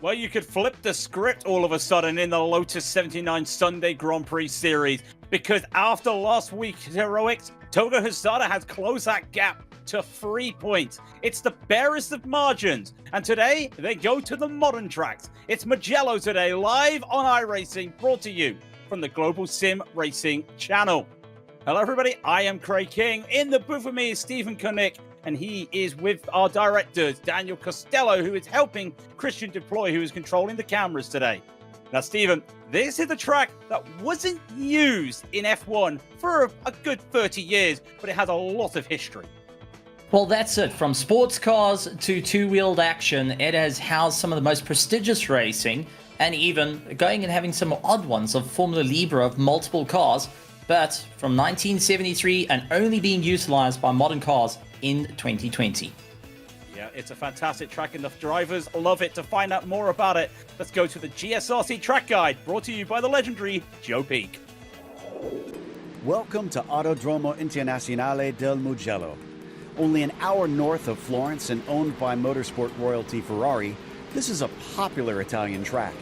Well, you could flip the script all of a sudden in the Lotus 79 Sunday Grand Prix series, because after last week's heroics, Togo Husada has closed that gap to 3 points. It's the barest of margins, and today they go to the modern tracks. It's Mugello today, live on iRacing, brought to you from the Global SimRacing Channel. Hello everybody, I am Craig King. In the booth with me is Stephen Koenig, and he is with our directors, Daniel Costello, who is helping Christian deploy, who is controlling the cameras today. Now, Stephen, this is a track that wasn't used in F1 for a good 30 years, but it has a lot of history. Well, that's it. From sports cars to two-wheeled action, it has housed some of the most prestigious racing, and even going and having some odd ones of Formula Libre of multiple cars, but from 1973 and only being utilized by modern cars in 2020. Yeah, it's a fantastic track and the drivers love it. To find out more about it, let's go to the GSRC Track Guide, brought to you by the legendary Joe Peak. Welcome to Autodromo Internazionale del Mugello. Only an hour north of Florence and owned by motorsport royalty Ferrari, this is a popular Italian track.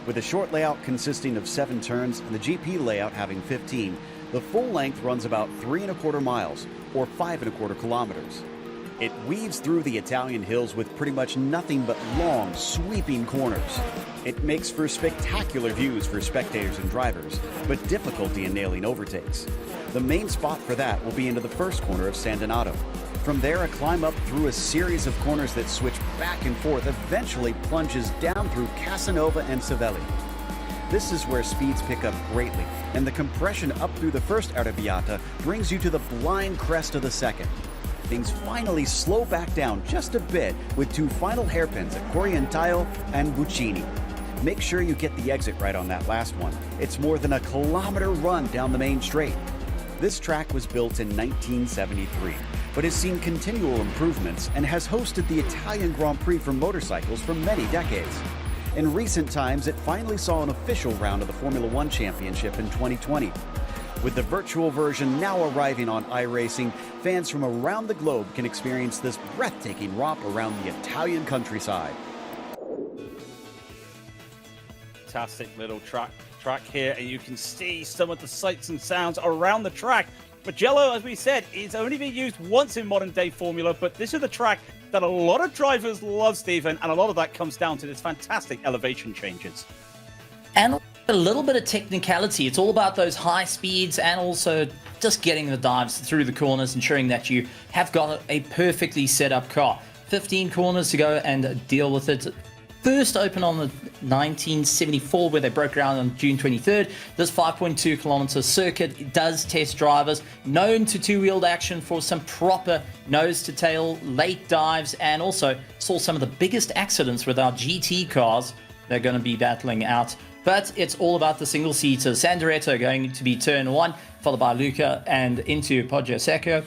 With a short layout consisting of 7 turns and the GP layout having 15, the full length runs about 3¼ miles, or 5¼ kilometers. It weaves through the Italian hills with pretty much nothing but long, sweeping corners. It makes for spectacular views for spectators and drivers, but difficulty in nailing overtakes. The main spot for that will be into the first corner of San Donato. From there, a climb up through a series of corners that switch back and forth eventually plunges down through Casanova and Savelli. This is where speeds pick up greatly, and the compression up through the first Arrabbiata brings you to the blind crest of the second. Things finally slow back down just a bit with 2 final hairpins at Corientaio and Buccini. Make sure you get the exit right on that last one. It's more than a kilometer run down the main straight. This track was built in 1973, but has seen continual improvements and has hosted the Italian Grand Prix for motorcycles for many decades. In recent times, it finally saw an official round of the Formula One Championship in 2020. With the virtual version now arriving on iRacing, fans from around the globe can experience this breathtaking romp around the Italian countryside. Fantastic little track here, and you can see some of the sights and sounds around the track. Mugello, as we said, is only being used once in modern day Formula, but this is the track that a lot of drivers love, Stephen, and a lot of that comes down to this fantastic elevation changes. And a little bit of technicality. It's all about those high speeds and also just getting the dives through the corners, ensuring that you have got a perfectly set up car. 15 corners to go and deal with it. First open on the 1974, where they broke ground on June 23rd. This 5.2 kilometer circuit does test drivers, known to two-wheeled action for some proper nose-to-tail late dives, and also saw some of the biggest accidents with our GT cars they're going to be battling out. But it's all about the single-seater. Sandoretto going to be turn 1, followed by Luca and into Poggio Secco.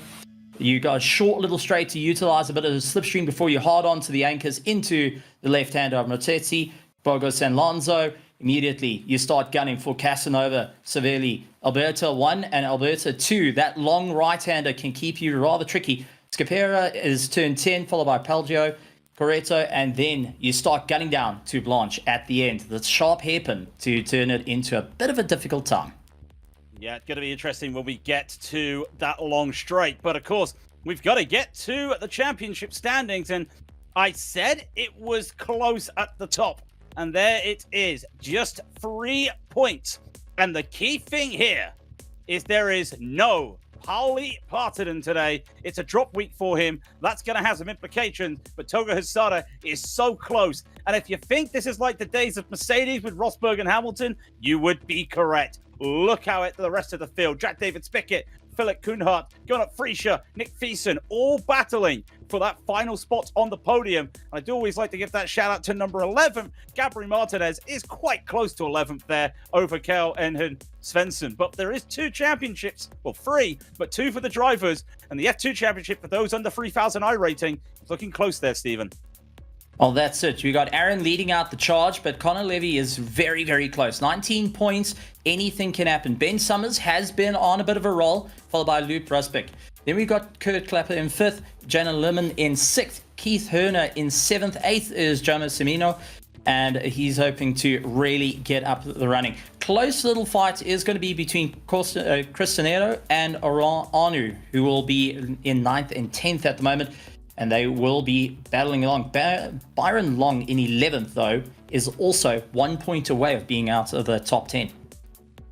You got a short little straight to utilize a bit of the slipstream before you hard on to the anchors into the left-hander of Notetti, Borgo San Lonzo. Immediately, you start gunning for Casanova, Savelli, Alberta 1 and Alberta 2. That long right-hander can keep you rather tricky. Scapera is turn 10, followed by Pelgio, Coretto, and then you start gunning down to Blanche at the end. The sharp hairpin to turn it into a bit of a difficult time. Yeah, it's going to be interesting when we get to that long straight. But of course, we've got to get to the championship standings. And I said it was close at the top. And there it is, just 3 points. And the key thing here is there is no Pauli Partanen today. It's a drop week for him. That's going to have some implications. But Togo Husada is so close. And if you think this is like the days of Mercedes with Rosberg and Hamilton, you would be correct. Look how at the rest of the field. Jack David Spickett, Philip Kuhnhardt, Gunnar Friescher, Nick Thiessen, all battling for that final spot on the podium. I do always like to give that shout out to number 11. Gabriel Martinez is quite close to 11th there over Kjell Enhen Svensson. But there is 2 championships, well 3, but 2 for the drivers. And the F2 championship for those under 3,000 I rating is looking close there, Stephen. Well, that's it. We got Aaron leading out the charge, but Connor Levy is very, very close. 19 points. Anything can happen. Ben Summers has been on a bit of a roll, followed by Luke Rusbeck. Then we got Kurt Clapper in 5th, Jana Lemon in 6th, Keith Herner in 7th, 8th is Jonas Semino, and he's hoping to really get up the running. Close little fight is going to be between Cristiano and Anu, who will be in 9th and 10th at the moment, and they will be battling along. Byron Long in 11th, though, is also 1 point away of being out of the top 10.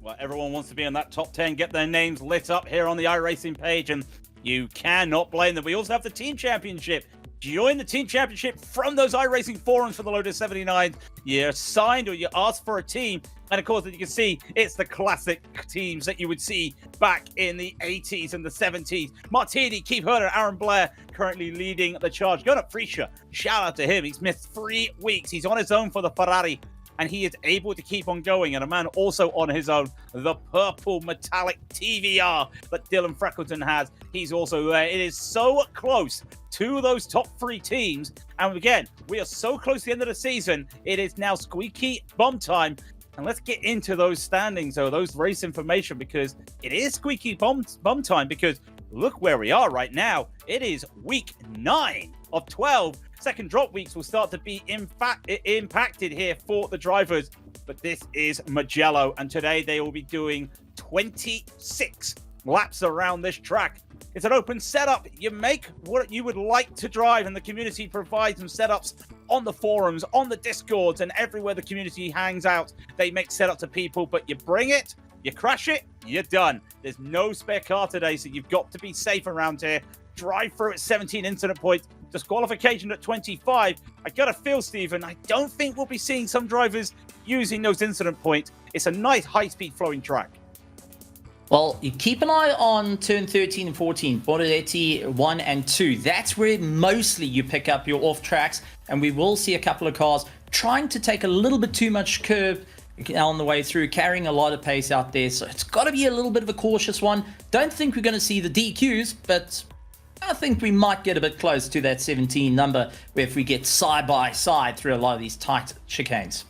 Well, everyone wants to be in that top 10, get their names lit up here on the iRacing page, and you cannot blame them. We also have the Team Championship. Join the Team Championship from those iRacing forums for the Lotus 79. You're signed or you ask for a team. And of course, as you can see, it's the classic teams that you would see back in the 80s and the 70s. Martini, Keith Herder, Aaron Blair currently leading the charge. Going up Friescher. Shout out to him. He's missed 3 weeks. He's on his own for the Ferrari, and he is able to keep on going. And a man also on his own, the purple metallic TVR that Dylan Freckleton has. He's also there. It is so close to those top 3 teams. And again, we are so close to the end of the season. It is now squeaky bum time. And let's get into those standings or those race information, because it is squeaky bum time, because look where we are right now. It is week 9 of 12. Second drop weeks will start to be impacted here for the drivers. But this is Mugello, and today they will be doing 26 laps around this track. It's an open setup. You make what you would like to drive, and the community provides some setups on the forums, on the Discords, and everywhere the community hangs out. They make setup to people, but you bring it, you crash it, you're done. There's no spare car today, so you've got to be safe around here. Drive through at 17 incident points, disqualification at 25. I got a feel, Stephen, I don't think we'll be seeing some drivers using those incident points. It's a nice high-speed flowing track. Well, you keep an eye on turn 13 and 14, Bordetti 1 and 2. That's where mostly you pick up your off tracks, and we will see a couple of cars trying to take a little bit too much curve on the way through, carrying a lot of pace out there. So it's got to be a little bit of a cautious one. Don't think we're going to see the DQs, but I think we might get a bit close to that 17 number where if we get side by side through a lot of these tight chicanes.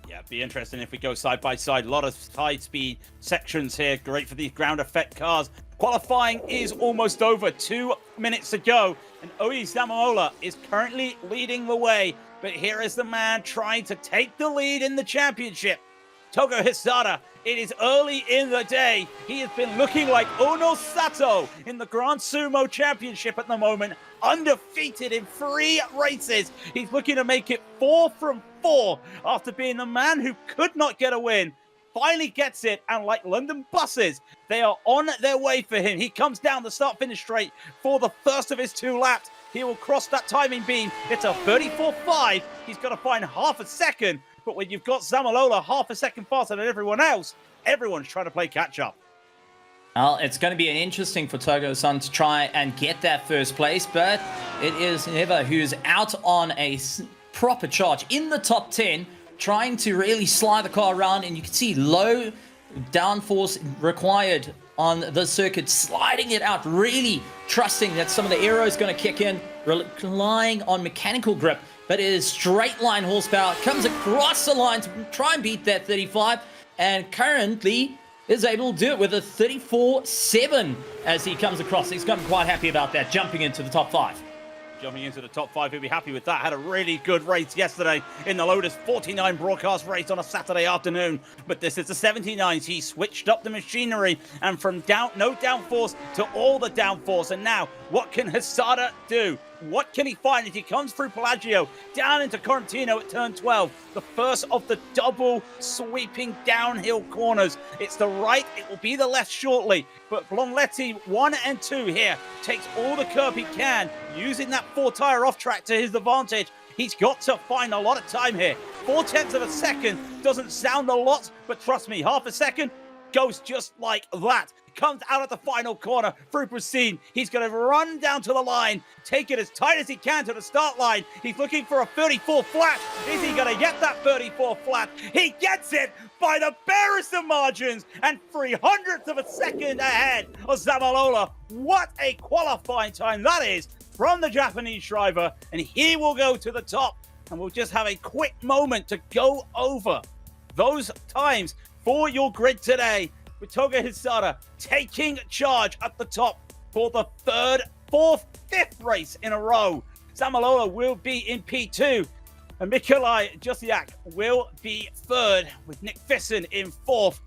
Yeah, be interesting if we go side by side. A lot of high speed sections here. Great for these ground effect cars. Qualifying is almost over. 2 minutes to go. And Oyi Zamamola is currently leading the way. But here is the man trying to take the lead in the championship. Togo Hisada. It is early in the day. He has been looking like Ono Sato in the Grand Sumo Championship at the moment. Undefeated in 3 races. He's looking to make it 4 from 4 after being the man who could not get a win. Finally gets it, and like London buses, they are on their way for him. He comes down the start-finish straight for the first of his 2 laps. He will cross that timing beam. It's a 34.5. He's got to find half a second. But when you've got Zamalola half a second faster than everyone else, everyone's trying to play catch-up. Well, it's going to be an interesting for Togo-san to try and get that first place, but it is Neva who's out on a proper charge in the top 10, trying to really slide the car around, and you can see low downforce required on the circuit, sliding it out, really trusting that some of the aero is going to kick in, relying on mechanical grip, but it is straight line horsepower, comes across the line to try and beat that 35, and currently is able to do it with a 34.7 as he comes across. He's gotten quite happy about that, jumping into the top 5. Jumping into the top 5, he'll be happy with that. Had a really good race yesterday in the Lotus 49 broadcast race on a Saturday afternoon. But this is the 79s. He switched up the machinery, and from no downforce to all the downforce. And now, what can Hisada do? What can he find as he comes through Pelagio down into Correntino at turn 12? The first of the double sweeping downhill corners. It's the right, it will be the left shortly. But Blonletti 1 and 2 here takes all the curb he can, using that 4-tire off track to his advantage. He's got to find a lot of time here. 0.4 of a second doesn't sound a lot, but trust me, half a second goes just like that. Comes out at the final corner through Pristine. He's going to run down to the line, take it as tight as he can to the start line. He's looking for a 34 flat. Is he going to get that 34 flat? He gets it by the barest of margins and 300ths of a second ahead of Zamalola. What a qualifying time that is from the Japanese driver. And he will go to the top. And we'll just have a quick moment to go over those times for your grid today, with Toga Hisada taking charge at the top for the 3rd, 4th, 5th race in a row. Zamalola will be in P2. And Mikolaj Josiak will be third, with Nick Fisson in fourth.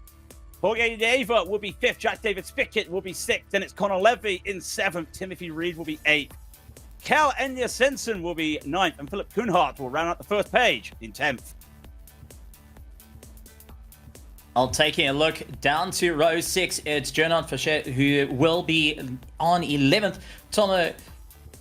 Jorge Neva will be fifth. Jack David Spickett will be sixth. Then it's Connor Levy in seventh. Timothy Reed will be eighth. Cal Enya Sensen will be ninth. And Philip Kuhnhardt will round out the first page in 10th. I'll taking a look down to row 6. It's Gernot Fischer who will be on 11th.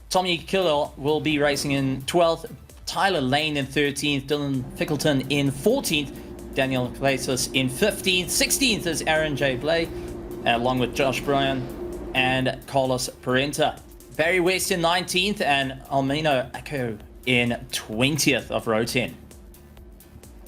Tommy Killer will be racing in 12th. Tyler Lane in 13th. Dylan Fickleton in 14th. Daniel Glacis in 15th. 16th is Aaron J. Blay, along with Josh Bryan and Carlos Parenta. Barry West in 19th and Almino Ako in 20th of row 10.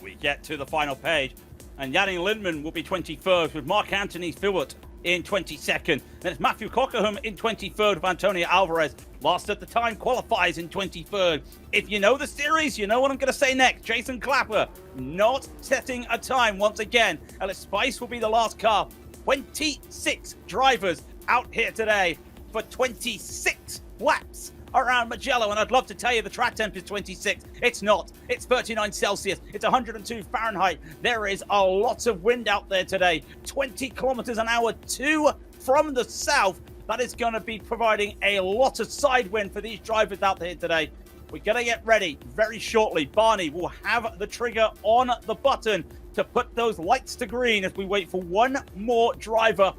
We get to the final page, and Yannick Lindman will be 21st, with Mark Anthony Philbert in 22nd. Then it's Matthew Cockerham in 23rd, with Antonio Alvarez. Last at the time qualifies in 23rd. If you know the series, you know what I'm going to say next. Jason Clapper not setting a time once again. Ellis Spice will be the last car. 26 drivers out here today for 26 laps around Mugello, and I'd love to tell you the track temp is 26. It's not. It's 39 Celsius. It's 102 Fahrenheit. There is a lot of wind out there today. 20 kilometers an hour to from the south. That is going to be providing a lot of side wind for these drivers out there today. We're going to get ready very shortly. Barney will have the trigger on the button to put those lights to green as we wait for one more driver.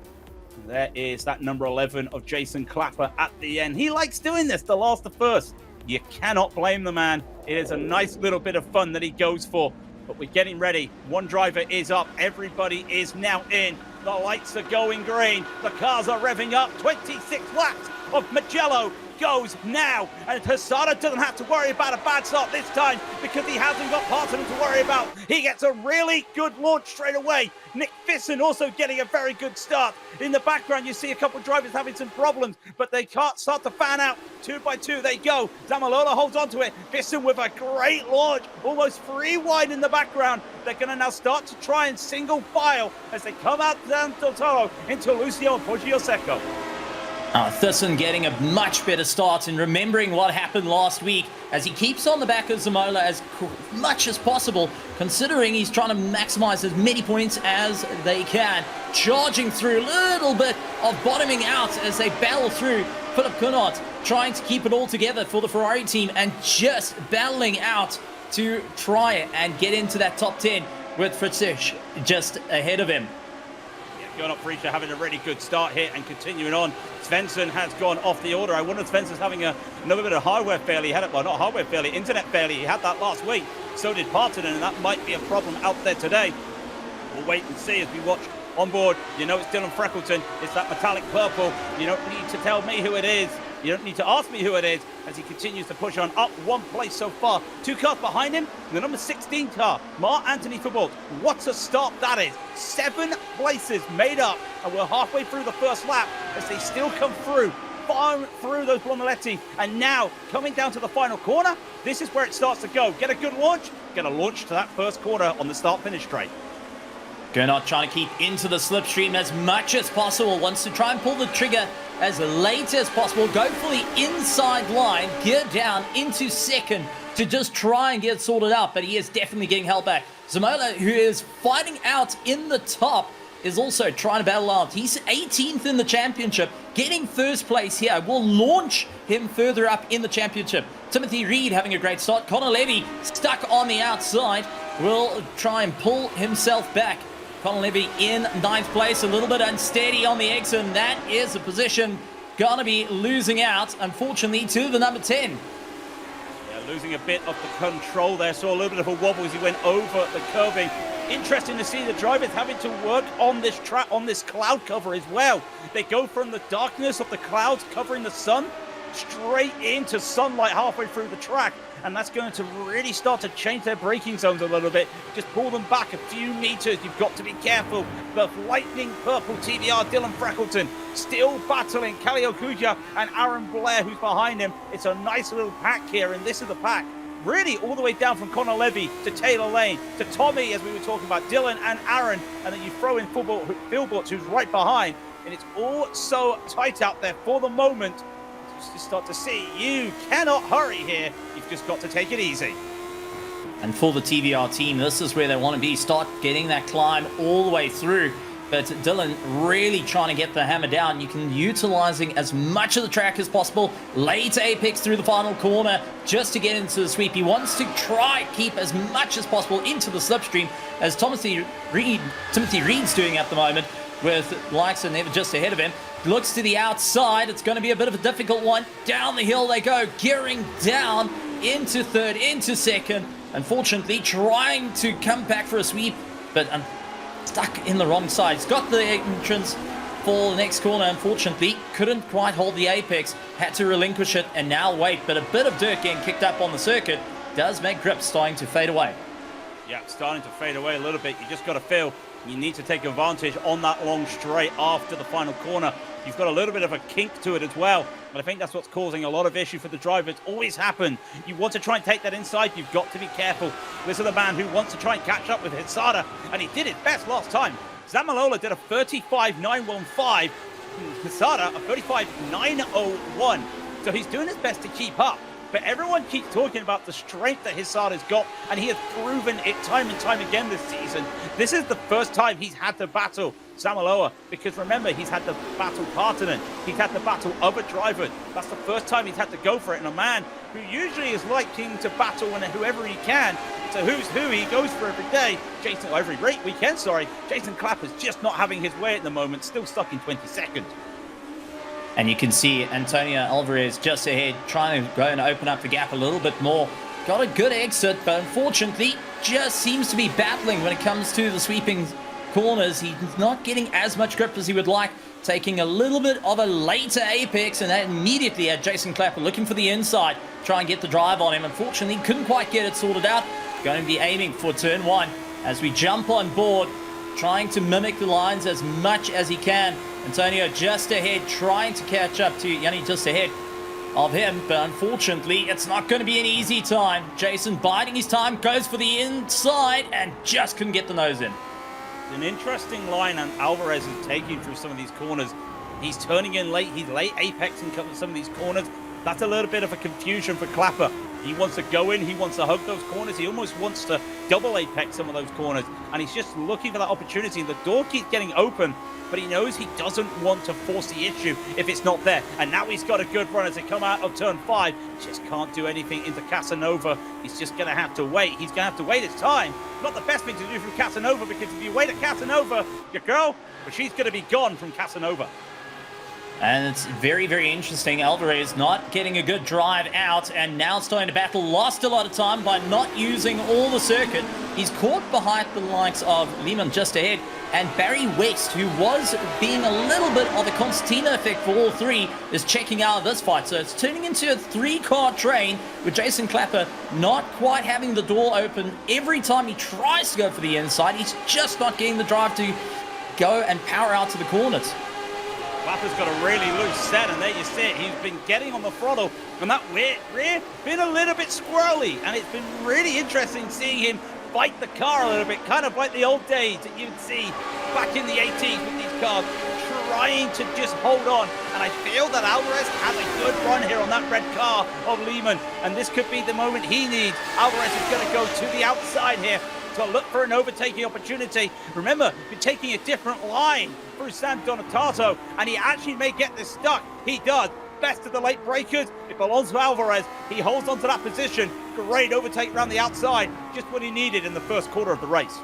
There is that number 11 of Jason Clapper at the end. He likes doing this, the last to first. You cannot blame the man. It is a nice little bit of fun that he goes for. But we're getting ready. One driver is up. Everybody is now in. The lights are going green. The cars are revving up. 26 laps of Mugello goes now. And Hosada doesn't have to worry about a bad start this time because he hasn't got Parton to worry about. He gets a really good launch straight away. Nick Fisson also getting a very good start. In the background, you see a couple of drivers having some problems, but they can't start to fan out. 2 by 2 they go. Zamalola holds on to it. Fisson with a great launch, almost 3 wide in the background. They're going to now start to try and single file as they come out down Del Toro into Lucio and Poggio Secco. Thyssen getting a much better start and remembering what happened last week as he keeps on the back of Zamola as much as possible, considering he's trying to maximize as many points as they can. Charging through a little bit of bottoming out as they battle through. Philip Kuhnhardt trying to keep it all together for the Ferrari team and just battling out to try and get into that top 10 with Fritzich just ahead of him. Gernot Fischer having a really good start here and continuing on. Svensson has gone off the order. I wonder if Svensson's having another bit of hardware failure. He had it, well, not hardware failure, internet failure. He had that last week. So did Parton, and that might be a problem out there today. We'll wait and see as we watch on board. You know it's Dylan Freckleton. It's that metallic purple. You don't need to tell me who it is. You don't need to ask me who it is as he continues to push on up 1 place so far. 2 cars behind him, the number 16 car, Mark Anthony Fabult. What a start that is. 7 places made up, and we're halfway through the first lap as they still come through, far through those Brunelletti. And now, coming down to the final corner, this is where it starts to go. Get a good launch, get a launch to that first corner on the start-finish straight. Gernot trying to keep into the slipstream as much as possible. Wants to try and pull the trigger as late as possible. Go for the inside line. Gear down into second to just try and get sorted out. But he is definitely getting held back. Zamola, who is fighting out in the top, is also trying to battle out. He's 18th in the championship. Getting first place here will launch him further up in the championship. Timothy Reed having a great start. Connor Levy stuck on the outside. Will try and pull himself back. Connor Levy in 9th place, a little bit unsteady on the exit, and that is a position gonna be losing out, unfortunately, to the number 10. Yeah, losing a bit of the control there, saw a little bit of a wobble as he went over the curving. Interesting to see the drivers having to work on this track, on this cloud cover as well. They go from the darkness of the clouds covering the sun straight into sunlight halfway through the track. And that's going to really start to change their braking zones a little bit. Just pull them back a few meters. You've got to be careful. The lightning purple TVR Dylan Freckleton still battling Kali Okuja and Aaron Blair, who's behind him. It's a nice little pack here, and this is the pack. Really all the way down from Connor Levy to Taylor Lane to Tommy, as we were talking about, Dylan and Aaron. And then you throw in Philbert, who's right behind. And it's all so tight out there for the moment. You start to see you cannot hurry here. You've just got to take it easy. And for the TVR team, this is where they want to be. Start getting that climb all the way through. But Dylan really trying to get the hammer down. You can utilizing as much of the track as possible. Late apex through the final corner just to get into the sweep. He wants to try keep as much as possible into the slipstream, as Timothy Reed's doing at the moment, with Lyxon never just ahead of him. Looks to the outside. It's going to be a bit of a difficult one. Down the hill they go, gearing down into third, into second. Unfortunately, trying to come back for a sweep, but stuck in the wrong side. He's got the entrance for the next corner. Unfortunately, couldn't quite hold the apex. Had to relinquish it and now wait. But a bit of dirt getting kicked up on the circuit does make grip starting to fade away. Yeah, starting to fade away a little bit. You just got to feel you need to take advantage on that long straight after the final corner. You've got a little bit of a kink to it as well. But I think that's what's causing a lot of issue for the driver. It's always happened. You want to try and take that inside, you've got to be careful. This is the man who wants to try and catch up with Hitsada, and he did his best last time. Zamalola did a 35.915. Hitsada a 35.901. So he's doing his best to keep up. But everyone keeps talking about the strength that Hitsada's got, and he has proven it time and time again this season. This is the first time he's had to battle Zamaloa, because remember, he's had to battle Partonen, he's had to battle other drivers. That's the first time he's had to go for it, and a man who usually is liking to battle whoever he can. So who's who he goes for every day. Every weekend, Jason Clapper's just not having his way at the moment, still stuck in 22nd. And you can see Antonio Alvarez just ahead, trying to go and open up the gap a little bit more. Got a good exit, but unfortunately just seems to be battling when it comes to the sweeping corners. He's not getting as much grip as he would like, taking a little bit of a later apex, and that immediately had Jason Clapper looking for the inside, try and get the drive on him. Unfortunately, couldn't quite get it sorted out. Going to be aiming for turn one as we jump on board, trying to mimic the lines as much as he can. Antonio just ahead, trying to catch up to Yanni just ahead of him, but unfortunately, it's not going to be an easy time. Jason biding his time, goes for the inside, and just couldn't get the nose in. An interesting line, and Alvarez is taking through some of these corners. He's turning in late, he's late apexing some of these corners. That's a little bit of a confusion for Clapper. He wants to go in, he wants to hug those corners, he almost wants to double apex some of those corners, and he's just looking for that opportunity. The door keeps getting open, but he knows he doesn't want to force the issue if it's not there. And now he's got a good run as they come out of turn 5. Just can't do anything into Casanova. He's just going to have to wait. He's going to have to wait his time. Not the best thing to do from Casanova, because if you wait at Casanova, your girl, well, she's going to be gone from Casanova. And it's very, very interesting. Alvarez not getting a good drive out, and now starting to battle. Lost a lot of time by not using all the circuit. He's caught behind the likes of Lehman just ahead, and Barry West, who was being a little bit of a concertina effect for all three, is checking out of this fight. So it's turning into a 3-car train with Jason Clapper not quite having the door open. Every time he tries to go for the inside, he's just not getting the drive to go and power out to the corners. Clapper's got a really loose set, and there you see it. He's been getting on the throttle, and that rear been a little bit squirrely, and it's been really interesting seeing him fight the car a little bit, kind of like the old days that you'd see back in the 80s with these cars, trying to just hold on. And I feel that Alvarez has a good run here on that red car of Lehman, and this could be the moment he needs. Alvarez is going to go to the outside here to look for an overtaking opportunity. Remember, you're taking a different line through San Donatato, and he actually may get this stuck. He does. Best of the late breakers. It belongs to Alvarez. He holds on to that position. Great overtake around the outside. Just what he needed in the first quarter of the race.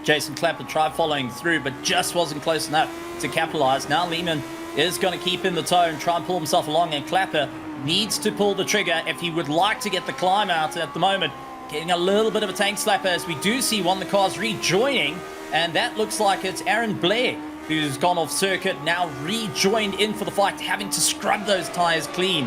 Jason Clapper tried following through, but just wasn't close enough to capitalize. Now Lehman is going to keep in the toe and try and pull himself along, and Clapper needs to pull the trigger if he would like to get the climb out. At the moment, getting a little bit of a tank slapper, as we do see one of the cars rejoining, and that looks like it's Aaron Blair, who's gone off circuit, now rejoined in for the fight, having to scrub those tires clean.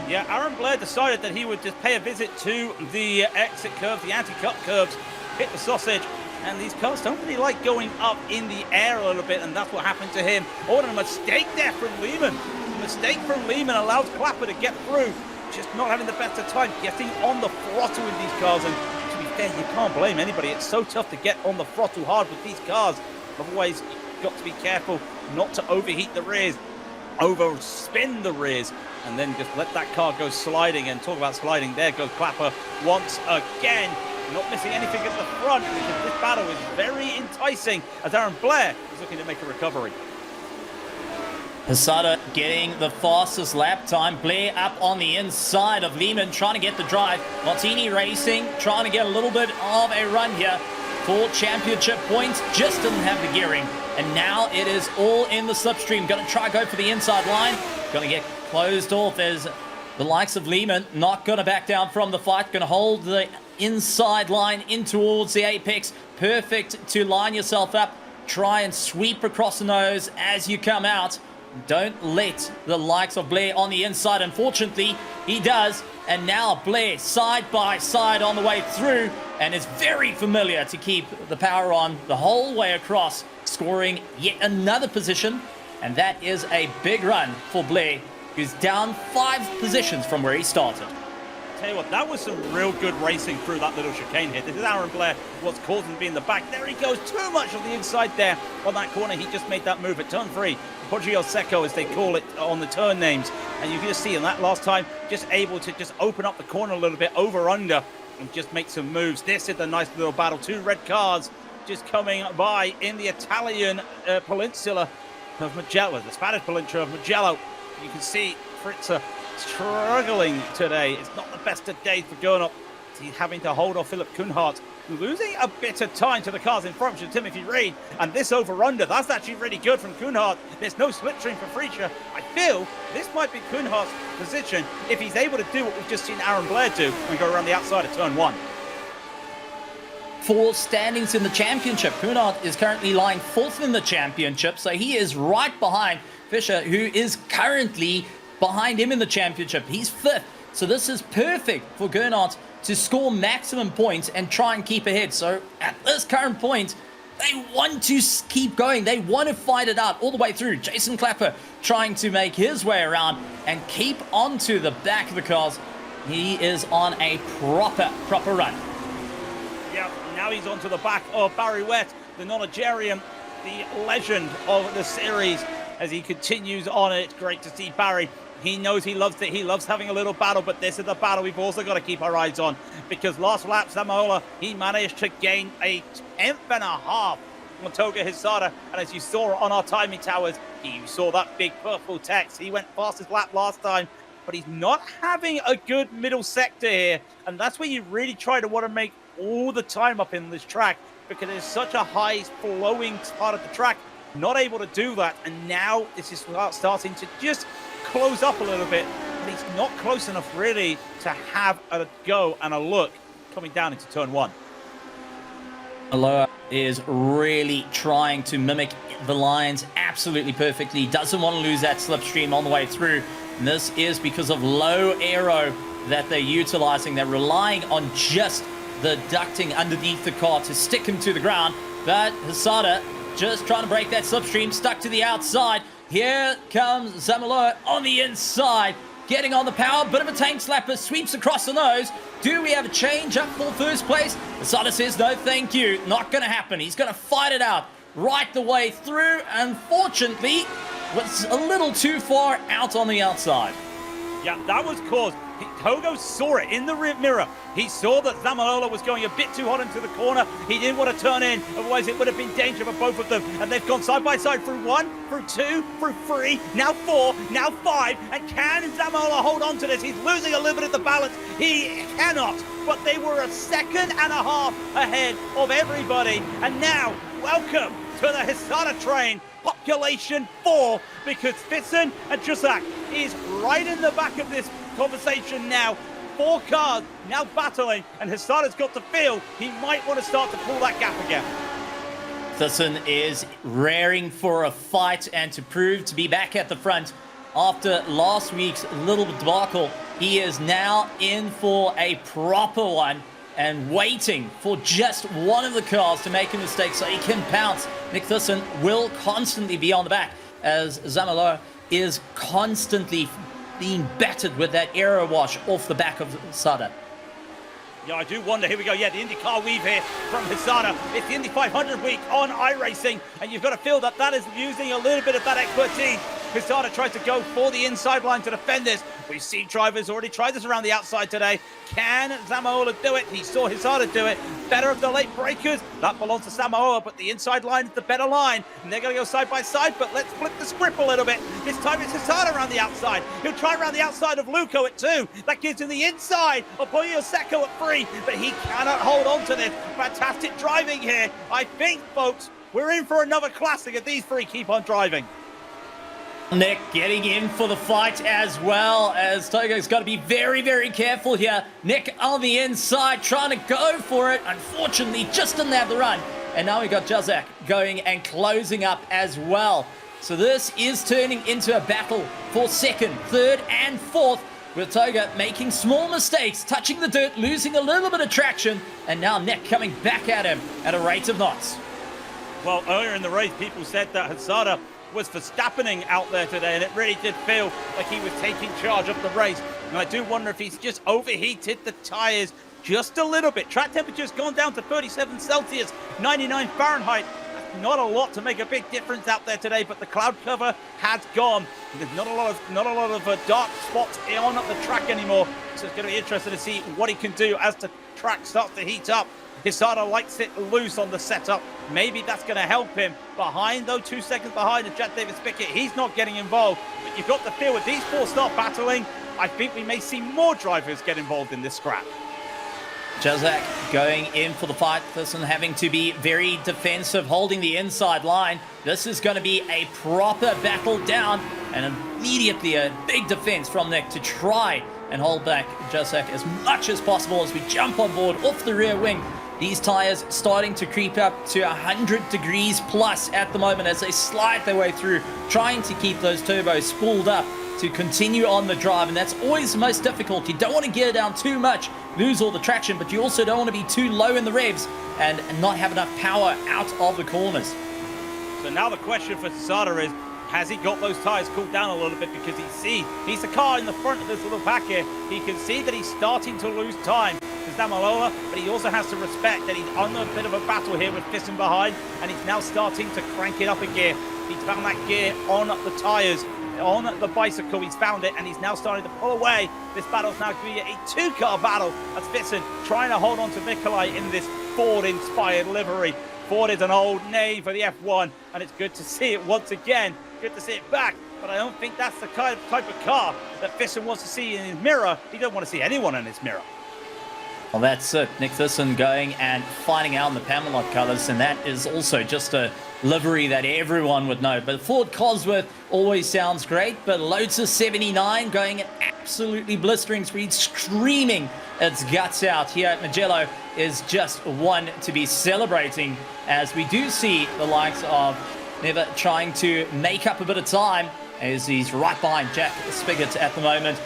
Yeah, Aaron Blair decided that he would just pay a visit to the exit curves, the anti-cut curves, hit the sausage, and these cars don't really like going up in the air a little bit, and that's what happened to him. Oh, and a mistake there from Lehman. A mistake from Lehman allows Clapper to get through, just not having the best of time, getting on the throttle with these cars, and to be fair, you can't blame anybody. It's so tough to get on the throttle hard with these cars. Otherwise, got to be careful not to overheat the rears. over spin the rears, and then just let that car go sliding. And talk about sliding, there goes Clapper once again, not missing anything at the front, because this battle is very enticing as Aaron Blair is looking to make a recovery. Posada getting the fastest lap time. Blair up on the inside of Lehman, trying to get the drive. Martini Racing trying to get a little bit of a run here for championship points. Just didn't have the gearing. And now it is all in the slipstream. Going to try go for the inside line. Going to get closed off as the likes of Lehman not going to back down from the fight. Going to hold the inside line in towards the apex. Perfect to line yourself up. Try and sweep across the nose as you come out. Don't let the likes of Blair on the inside. Unfortunately, he does. And now Blair side by side on the way through, and is very familiar to keep the power on the whole way across, scoring yet another position. And that is a big run for Blair, who's down 5 positions from where he started. Tell you what, that was some real good racing through that little chicane here. This is Aaron Blair, what's causing to be in the back. There he goes, too much on the inside there on that corner. He just made that move at turn 3. Poggio Secco, as they call it on the turn names. And you can just see in that last time, just able to just open up the corner a little bit, over, under, and just make some moves. This is a nice little battle. 2 red cars just coming by in the Italian peninsula of Mugello, the Spanish peninsula of Mugello. You can see Fritz struggling today. It's not the best of days for going up. He's having to hold off Philip Kuhnhardt, losing a bit of time to the cars in front of Timothy Reed. And this over-under, that's actually really good from Kuhnhardt. There's no slipstream for Freacher. I feel this might be Kuhnhardt's position if he's able to do what we've just seen Aaron Blair do and go around the outside of turn 1. For standings in the championship, Kuhnhardt is currently lying 4th in the championship, so he is right behind Fischer, who is currently behind him in the championship. He's 5th, so this is perfect for Kuhnhardt to score maximum points and try and keep ahead. So at this current point, they want to keep going. They want to fight it out all the way through. Jason Clapper trying to make his way around and keep onto the back of the cars. He is on a proper run. Yeah, now he's onto the back of Barry Wett, the Nigerian, the legend of the series, as he continues on. It's great to see Barry. He knows he loves it. He loves having a little battle, but this is the battle we've also got to keep our eyes on, because last lap, Zamaola, he managed to gain a 10th and a half on Toga Hisada. And as you saw on our timing towers, you saw that big purple text. He went fastest lap last time, but he's not having a good middle sector here. And that's where you really try to want to make all the time up in this track, because it's such a high flowing part of the track. Not able to do that, and now this is starting to just close up a little bit, but he's not close enough really to have a go and a look coming down into turn 1. Aloha is really trying to mimic the lines absolutely perfectly. Doesn't want to lose that slipstream on the way through. And this is because of low aero that they're utilizing. They're relying on just the ducting underneath the car to stick him to the ground. But Hisada just trying to break that slipstream, stuck to the outside. Here comes Zamaloa on the inside, getting on the power. Bit of a tank slapper, sweeps across the nose. Do we have a change up for first place? Hisada says no thank you, not going to happen. He's going to fight it out right the way through. Unfortunately, was a little too far out on the outside. Yeah, that was caused. Togo saw it in the rear mirror. He saw that Zamalola was going a bit too hot into the corner. He didn't want to turn in, otherwise it would have been danger for both of them. And they've gone side by side through 1, through 2, through 3, now 4, now 5. And can Zamalola hold on to this? He's losing a little bit of the balance. He cannot. But they were a second and a half ahead of everybody. And now, welcome to the Hisada train. Population 4, because Fitson and Chusak is right in the back of this conversation now. 4 cars now battling, and Hisada's got to feel he might want to start to pull that gap again. Fitson is raring for a fight and to prove to be back at the front after last week's little debacle. He is now in for a proper one and waiting for just one of the cars to make a mistake so he can pounce. Nick Thyssen will constantly be on the back as Zamaloa is constantly being battered with that aero wash off the back of Hisada. Yeah, I do wonder. Here we go. Yeah, the IndyCar weave here from Hisada. It's the Indy 500 week on iRacing, and you've got to feel that that is using a little bit of that expertise. Hizada tries to go for the inside line to defend this. We've seen drivers already try this around the outside today. Can Zamaola do it? He saw Hizada do it. Better of the late breakers. That belongs to Zamaola, but the inside line is the better line. And they're going to go side by side, but let's flip the script a little bit. This time it's Hizada around the outside. He'll try around the outside of Luco at 2. That gives him the inside of Pollo Secco at 3, but he cannot hold on to this. Fantastic driving here. I think, folks, we're in for another classic if these three keep on driving. Nick getting in for the fight as well, as Togo's got to be very, very careful here. Nick on the inside trying to go for it. Unfortunately, just didn't have the run. And now we got Jazak going and closing up as well. So this is turning into a battle for second, third, and fourth, with Toga making small mistakes, touching the dirt, losing a little bit of traction, and now Nick coming back at him at a rate of knots. Well, earlier in the race, people said that Hizada was Verstappening out there today, and it really did feel like he was taking charge of the race. And I do wonder if he's just overheated the tires just a little bit. Track temperature's gone down to 37 Celsius, 99 Fahrenheit. That's not a lot to make a big difference out there today, but the cloud cover has gone. There's not a lot of dark spots on the track anymore. So it's going to be interesting to see what he can do as the track starts to heat up. Hizada likes it loose on the setup. Maybe that's going to help him. Behind, though, 2 seconds behind Jack Davis Pickett, he's not getting involved. But you've got the feel with these four start battling, I think we may see more drivers get involved in this scrap. Jazak going in for the fight. This one having to be very defensive, holding the inside line. This is going to be a proper battle down, and immediately a big defense from Nick to try and hold back Jazak as much as possible as we jump on board off the rear wing. These tires starting to creep up to 100 degrees plus at the moment as they slide their way through, trying to keep those turbos spooled up to continue on the drive, and that's always the most difficult. You don't want to gear down too much, lose all the traction, but you also don't want to be too low in the revs and not have enough power out of the corners. So now the question for Hizada is, has he got those tires cooled down a little bit? Because he's the car in the front of this little pack here. He can see that he's starting to lose time to Zamalola, but he also has to respect that he's on a bit of a battle here with Peterson behind, and he's now starting to crank it up a gear. He's found that gear on the tires, on the bicycle. He's found it, and he's now starting to pull away. This battle's now going to be a two-car battle as Peterson trying to hold on to Nikolai in this Ford-inspired livery. Ford is an old name for the F1, and it's good to see it once again. Good to see it back, but I don't think that's the type of car that Peterson wants to see in his mirror. He doesn't want to see anyone in his mirror. Well, that's it. Nick Peterson going and finding out in the Pamelot colours, and that is also just a livery that everyone would know. But Ford Cosworth always sounds great, but Lotus 79 going at absolutely blistering speed, screaming its guts out here at Mugello is just one to be celebrating, as we do see the likes of Never trying to make up a bit of time as he's right behind Jack Spigot at the moment.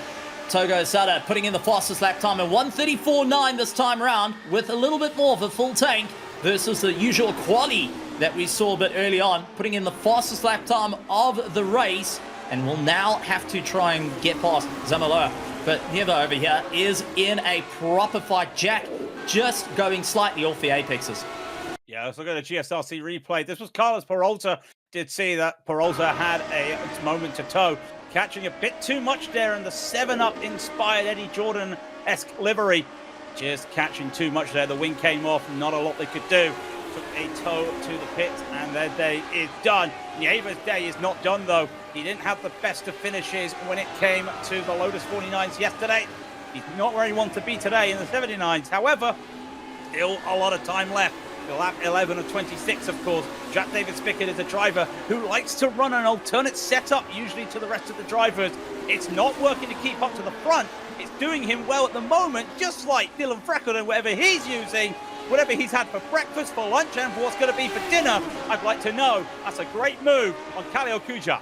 Togo Sada putting in the fastest lap time at 1:34.9 this time around, with a little bit more of a full tank versus the usual quali that we saw a bit early on, putting in the fastest lap time of the race, and will now have to try and get past Zamaloa. But Never over here is in a proper fight. Jack just going slightly off the apexes. Yeah, let's look at the GSRC replay. This was Carlos Peralta. Did see that Peralta had a moment to tow, catching a bit too much there in the 7-Up inspired Eddie Jordan-esque livery. Just catching too much there. The wing came off, not a lot they could do. Took a tow to the pits, and their day is done. Nieva's day is not done, though. He didn't have the best of finishes when it came to the Lotus 49s yesterday. He's not where he wants to be today in the 79s. However, still a lot of time left. Lap 11 of 26, of course. Jack Davis Pickett is a driver who likes to run an alternate setup, usually to the rest of the drivers. It's not working to keep up to the front. It's doing him well at the moment, just like Dylan Freckleton, whatever he's using, whatever he's had for breakfast, for lunch, and for what's going to be for dinner, I'd like to know. That's a great move on Khalil Kuja.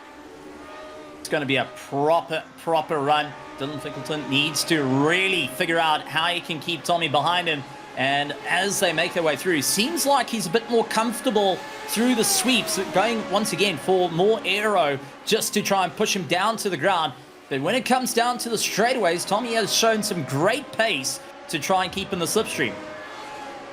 It's going to be a proper run. Dylan Freckleton needs to really figure out how he can keep Tommy behind him. And as they make their way through, seems like he's a bit more comfortable through the sweeps, going once again for more aero just to try and push him down to the ground. But when it comes down to the straightaways, Tommy has shown some great pace to try and keep in the slipstream.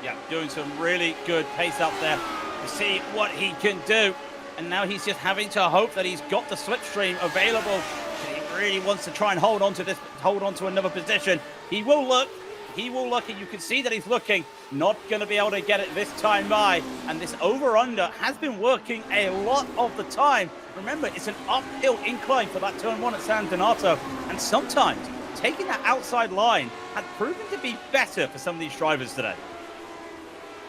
Yeah, doing some really good pace up there to see what he can do. and now he's just having to hope that he's got the slipstream available. He really wants to try and hold on to another position. He will look, and you can see that he's looking. Not going to be able to get it this time by, and this over-under has been working a lot of the time. Remember, it's an uphill incline for that turn 1 at San Donato, and sometimes taking that outside line had proven to be better for some of these drivers today.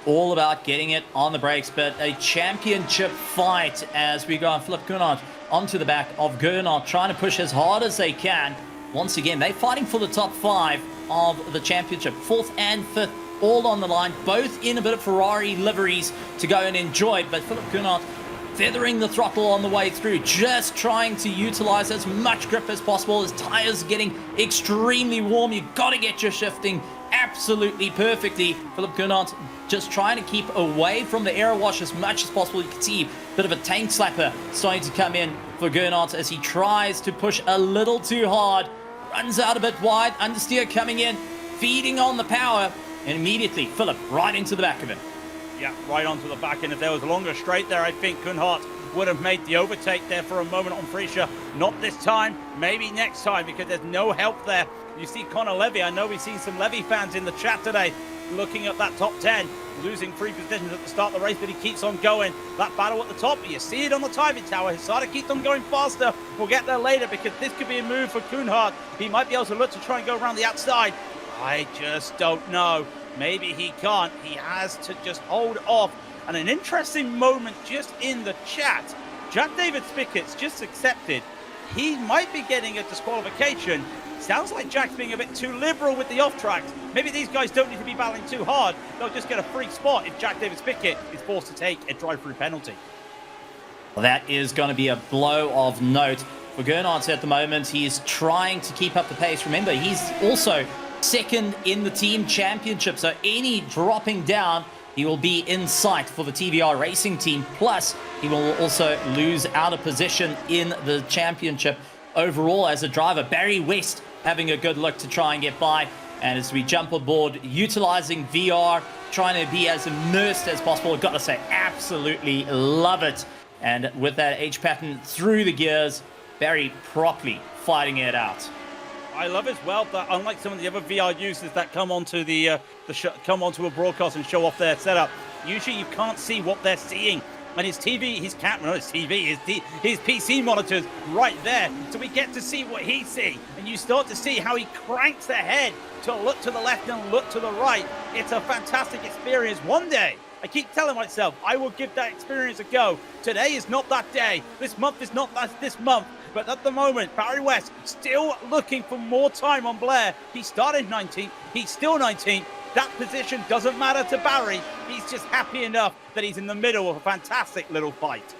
All about getting it on the brakes, but a championship fight as we go and flip Gernot onto the back of Gernot, trying to push as hard as they can. Once again, they're fighting for the top 5 of the championship, 4th and 5th, all on the line, both in a bit of Ferrari liveries to go and enjoy. But Philip Gernot feathering the throttle on the way through, just trying to utilize as much grip as possible. His tires getting extremely warm. You've got to get your shifting absolutely perfectly. Philip Gernot just trying to keep away from the air wash as much as possible. You can see a bit of a tank slapper starting to come in for Gernot as he tries to push a little too hard. Runs out a bit wide, understeer coming in, feeding on the power, and immediately Philip right into the back of him. Yeah, right onto the back end. If there was a longer straight there, I think Kunhardt would have made the overtake there for a moment on Frischer. Not this time, maybe next time, because there's no help there. You see Connor Levy, I know we've seen some Levy fans in the chat today looking at that top 10, losing 3 positions at the start of the race, but he keeps on going. That battle at the top, you see it on the timing tower. Hisada keeps on going faster. We'll get there later because this could be a move for Kunhardt. He might be able to look to try and go around the outside. I just don't know. Maybe he can't. He has to just hold off. And an interesting moment just in the chat. Jack David Spickett's just accepted he might be getting a disqualification. Sounds like Jack's being a bit too liberal with the off-tracks. Maybe these guys don't need to be battling too hard. They'll just get a free spot if Jack David Spickett is forced to take a drive-through penalty. Well, that is going to be a blow of note for Gernot at the moment. He is trying to keep up the pace. Remember, he's also second in the team championship, so any dropping down, he will be in sight for the TVR Racing team. Plus, he will also lose out of position in the championship overall as a driver. Barry West having a good look to try and get by. And as we jump aboard, utilizing VR, trying to be as immersed as possible. I've got to say, absolutely love it. And with that H pattern through the gears, Barry properly fighting it out. I love as well that unlike some of the other VR users that come onto come onto a broadcast and show off their setup, usually you can't see what they're seeing. And his TV, his PC monitor's right there. So we get to see what he sees. And you start to see how he cranks the head to look to the left and look to the right. It's a fantastic experience. One day, I keep telling myself, I will give that experience a go. Today is not that day. This month is not this month. But at the moment, Barry West still looking for more time on Blair. He started 19th. He's still 19th. That position doesn't matter to Barry. He's just happy enough that he's in the middle of a fantastic little fight.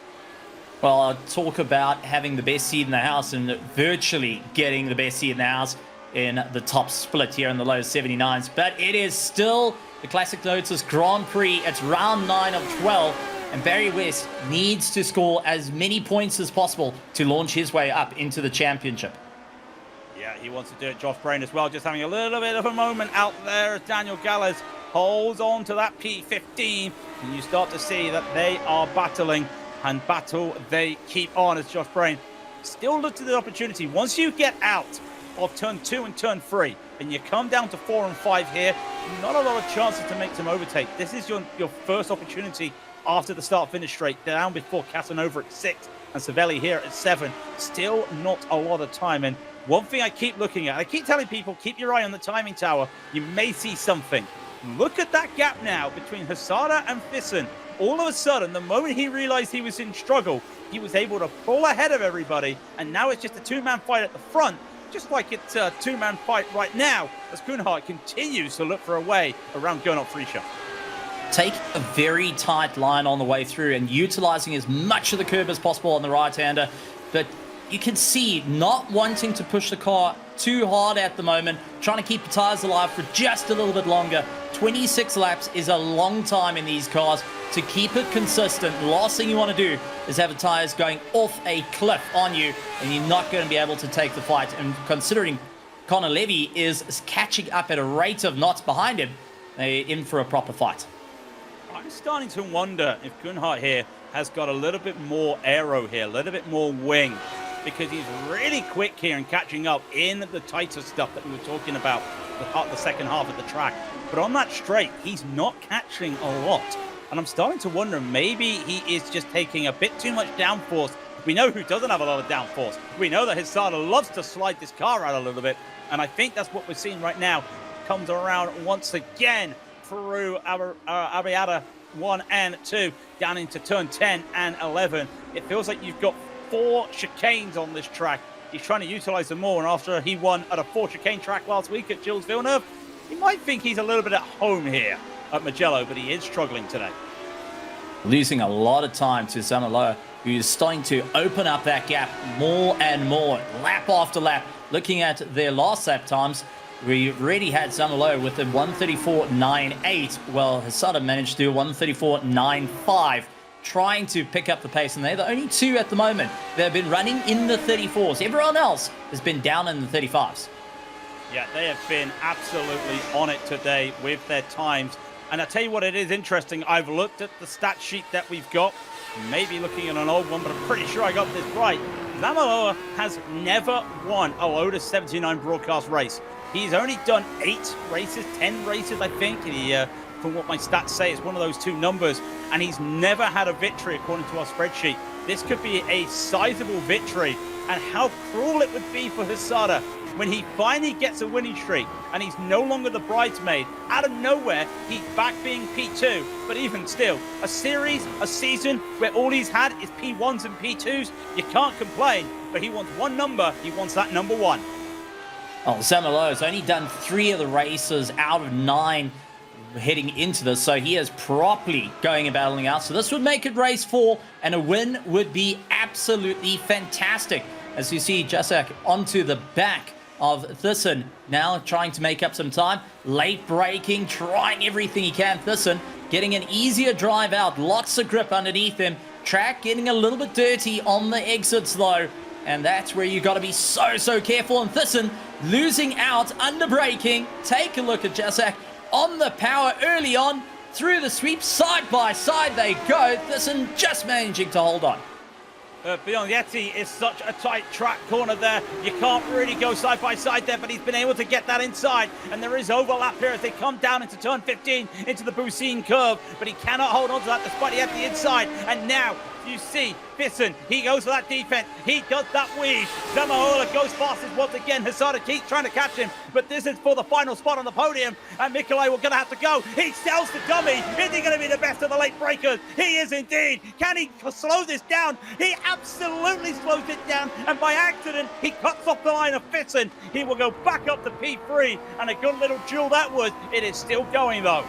Well, I'll talk about having the best seat in the house and virtually getting the best seat in the house in the top split here in the Lotus 79s. But it is still the Classic Lotus Grand Prix. It's round 9 of 12. And Barry West needs to score as many points as possible to launch his way up into the championship. Yeah, he wants to do it. Josh Brain as well, just having a little bit of a moment out there as Daniel Gallas holds on to that P15. And you start to see that they are battling, and battle they keep on as Josh Brain still looks at the opportunity. Once you get out of turn 2 and turn 3, and you come down to 4 and 5 here, not a lot of chances to make some overtake. This is your first opportunity after the start-finish straight, down before Casanova at 6 and Savelli here at 7. Still not a lot of time. And one thing I keep looking at, I keep telling people, keep your eye on the timing tower. You may see something. Look at that gap now between Hisada and Thyssen. All of a sudden, the moment he realized he was in struggle, he was able to pull ahead of everybody. And now it's just a two-man fight at the front, just like it's a two-man fight right now, as Kunhardt continues to look for a way around Gernot Frischer. Take a very tight line on the way through and utilizing as much of the curb as possible on the right-hander. But you can see not wanting to push the car too hard at the moment, trying to keep the tires alive for just a little bit longer. 26 laps is a long time in these cars. To keep it consistent, the last thing you want to do is have the tires going off a cliff on you, and you're not going to be able to take the fight. And considering Connor Levy is catching up at a rate of knots behind him, they're in for a proper fight. I'm starting to wonder if Kunhardt here has got a little bit more aero here, a little bit more wing, because he's really quick here and catching up in the tighter stuff that we were talking about, the second half of the track. But on that straight, he's not catching a lot. And I'm starting to wonder, maybe he is just taking a bit too much downforce. We know who doesn't have a lot of downforce. We know that Hissada loves to slide this car out a little bit. And I think that's what we're seeing right now. Comes around once again through our Ariada 1 and 2, down into turn 10 and 11. It feels like you've got 4 chicanes on this track. He's trying to utilize them more, and after he won at a 4 chicane track last week at Gilles Villeneuve, you might think he's a little bit at home here at Mugello, but he is struggling today. Losing a lot of time to Zamaloa, who is starting to open up that gap more and more, lap after lap. Looking at their last lap times, we already had Zamaloa with a 134.98, while Hissada managed to do a 134.95, trying to pick up the pace, and they're the only two at the moment that have been running in the 34s. Everyone else has been down in the 35s. Yeah, they have been absolutely on it today with their times. And I tell you what, it is interesting. I've looked at the stat sheet that we've got, maybe looking at an old one, but I'm pretty sure I got this right. Zamaloa has never won a Lotus 79 broadcast race. He's only done 8 races, 10 races, I think. From what my stats say, it's one of those 2 numbers. And he's never had a victory, according to our spreadsheet. This could be a sizable victory. And how cruel it would be for Hissada when he finally gets a winning streak and he's no longer the bridesmaid. Out of nowhere, he's back being P2. But even still, a series, a season where all he's had is P1s and P2s, you can't complain. But he wants one number. He wants that number 1. Well, Zamaloa has only done 3 of the races out of 9 heading into this, so he is properly going and battling out. So this would make it race 4, and a win would be absolutely fantastic. As you see, Jasak onto the back of Thyssen, now trying to make up some time. Late braking, trying everything he can. Thyssen getting an easier drive out, lots of grip underneath him. Track getting a little bit dirty on the exits though, and that's where you got to be so careful. And Thyssen losing out under braking. Take a look at Jasak on the power early on, through the sweep, side by side they go. Thyssen just managing to hold on. Biagnetti is such a tight track corner there. You can't really go side by side there, but he's been able to get that inside. And there is overlap here as they come down into turn 15 into the Bucine curve. But he cannot hold on to that despite he had the inside. And now you see Peterson, he goes for that defense. He does that weave. Zamaloa goes fastest once again. Hissada keeps trying to catch him, but this is for the final spot on the podium. And Mikolai will going to have to go. He sells the dummy. Is he going to be the best of the late breakers? He is indeed. Can he slow this down? He absolutely slows it down. And by accident, he cuts off the line of Peterson. He will go back up to P3. And a good little duel that was. It is still going though.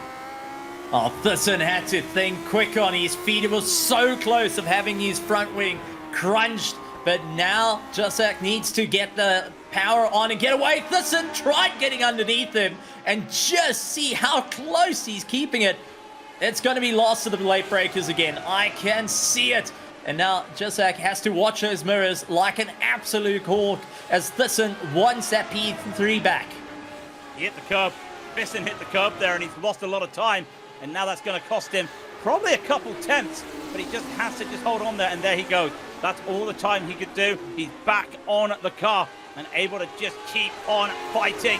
Oh, Thyssen had to think quick on his feet. It was so close of having his front wing crunched. But now Jasak needs to get the power on and get away. Thyssen tried getting underneath him, and just see how close he's keeping it. It's going to be lost to the late breakers again. I can see it. And now Jasak has to watch those mirrors like an absolute hawk as Thyssen wants that P3 back. He hit the curb. Peterson hit the curb there, and he's lost a lot of time. And now that's going to cost him probably a couple tenths, but he just has to just hold on there, and there he goes. That's all the time he could do. He's back on the car and able to just keep on fighting.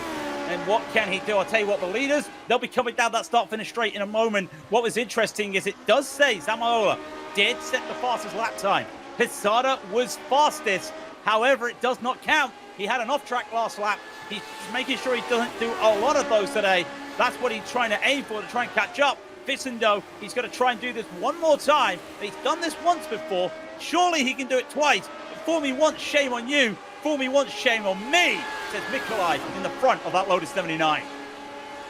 And what can he do? I'll tell you what, the leaders, they'll be coming down that start-finish straight in a moment. What was interesting is it does say Zamaloa did set the fastest lap time. Hissada was fastest. However, it does not count. He had an off-track last lap. He's making sure he doesn't do a lot of those today. That's what he's trying to aim for, to try and catch up. Peterson, though, he's going to try and do this one more time. He's done this once before. Surely he can do it twice. But fool me once, shame on you. Fool me once, shame on me, says Mikolai in the front of that Lotus 79.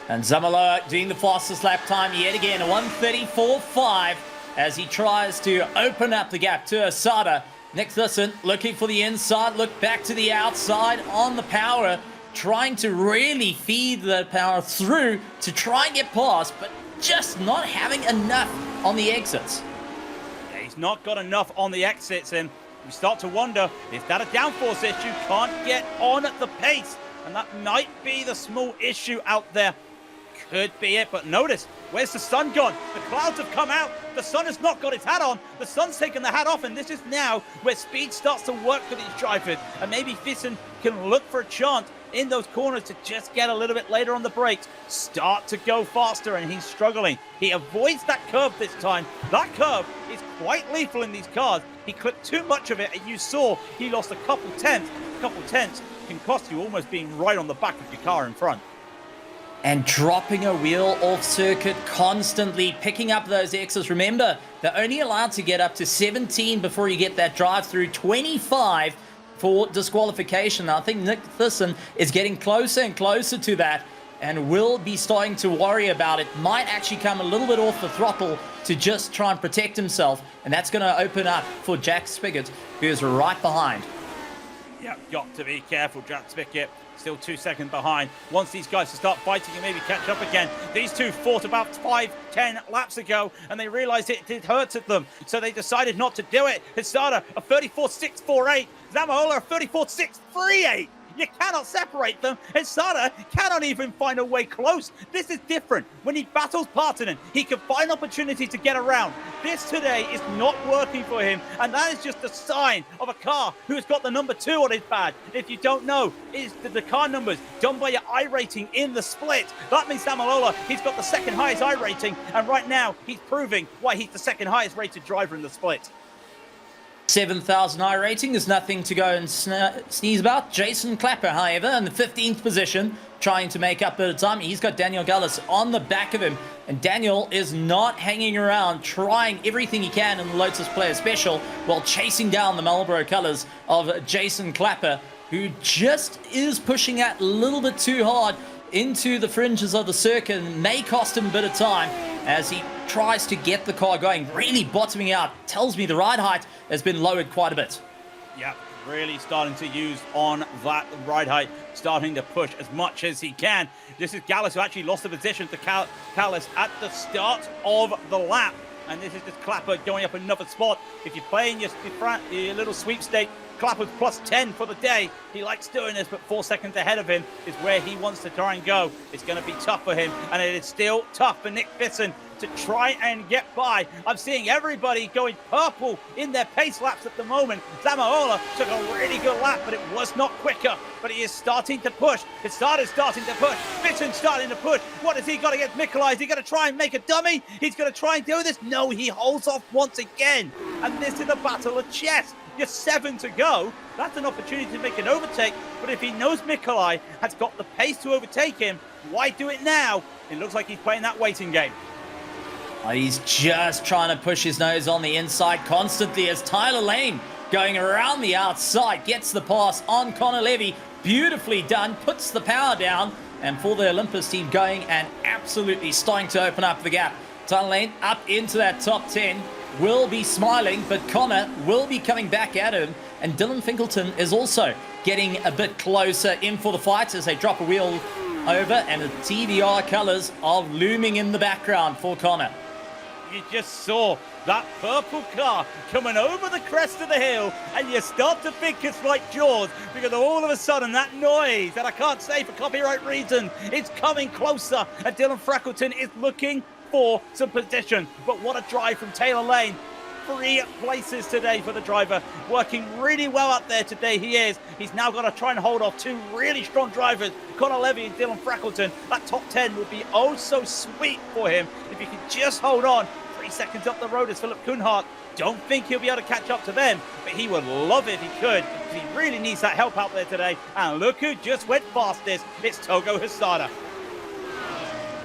And Zamaloa doing the fastest lap time yet again, 1:34.5, as he tries to open up the gap to Hissada. Nick Thyssen looking for the inside, look back to the outside on the power, trying to really feed the power through to try and get past, but just not having enough on the exits. Yeah, he's not got enough on the exits, and we start to wonder if that a downforce issue, can't get on at the pace, and that might be the small issue out there. could be it, but notice, where's the sun gone? The clouds have come out. The sun has not got its hat on. The sun's taken the hat off, and this is now where speed starts to work for these drivers. And maybe Peterson can look for a chance in those corners to just get a little bit later on the brakes, start to go faster, and he's struggling. He avoids that curve this time. That curve is quite lethal in these cars. He clipped too much of it, and you saw he lost a couple tenths. A couple tenths can cost you almost being right on the back of your car in front. And dropping a wheel off circuit constantly, picking up those X's. Remember, they're only allowed to get up to 17 before you get that drive through, 25 for disqualification. I think Nick Peterson is getting closer and closer to that and will be starting to worry about it. Might actually come a little bit off the throttle to just try and protect himself, and that's going to open up for Jack Spigot, who is right behind. Yeah, got to be careful, Jack Spigot. Still 2 seconds behind. Wants these guys to start fighting and maybe catch up again. These two fought about 5-10 laps ago, and they realized it hurt at them, so they decided not to do it. Hissada a 34.648, Zamaola a 34.638. You cannot separate them. Hissada cannot even find a way close. This is different. When he battles Partonen, he can find opportunity to get around. This today is not working for him, and that is just a sign of a car who has got the number 2 on his badge. If you don't know, it's the car numbers done by your iRating in the split. That means Zamaola, he's got the second highest iRating, and right now he's proving why he's the second highest rated driver in the split. 7,000 iRating is nothing to go and sneeze about. Jason Clapper, however, in the 15th position, trying to make up a bit of time. He's got Daniel Gullis on the back of him, and Daniel is not hanging around, trying everything he can in the Lotus Player Special while chasing down the Marlboro colors of Jason Clapper, who just is pushing that a little bit too hard into the fringes of the circuit and may cost him a bit of time as he tries to get the car going, really bottoming out. Tells me the ride height has been lowered quite a bit. Yeah, really starting to use on that ride height, starting to push as much as he can. This is Gallus, who actually lost the position to Callis at the start of the lap. And this is just Clapper going up another spot. If you're playing your little sweepstake, Clapper's plus 10 for the day. He likes doing this, but 4 seconds ahead of him is where he wants to try and go. It's going to be tough for him, and it is still tough for Nick Peterson to try and get by. I'm seeing everybody going purple in their pace laps at the moment. Zamaola took a really good lap, but it was not quicker. But he is starting to push. His start is starting to push. Peterson starting to push. What has he got against Mikolai? Is he going to try and make a dummy? He's going to try and do this? No, he holds off once again. And this is a battle of chess. Just 7 to go. That's an opportunity to make an overtake. But if he knows Mikolai has got the pace to overtake him, why do it now? It looks like he's playing that waiting game. He's just trying to push his nose on the inside constantly as Tyler Lane going around the outside gets the pass on Connor Levy. Beautifully done. Puts the power down. And for the Olympus team going and absolutely starting to open up the gap. Tyler Lane up into that top 10. Will be smiling, but Connor will be coming back at him, and Dylan Finkelton is also getting a bit closer in for the fight as they drop a wheel over, and the TVR colors are looming in the background for Connor. You just saw that purple car coming over the crest of the hill, and you start to think it's like Jaws, because all of a sudden that noise that I can't say for copyright reasons, it's coming closer, and Dylan Freckleton is looking for some position. But what a drive from Taylor Lane. 3 places today for the driver, working really well up there today. He's now got to try and hold off 2 really strong drivers, Connor Levy and Dylan Freckleton. That top 10 would be oh so sweet for him if he could just hold on. 3 seconds up the road is Philip Kuhnhardt. Don't think he'll be able to catch up to them, but he would love it if he could, because he really needs that help out there today. And look who just went fastest. It's Togo Hissada.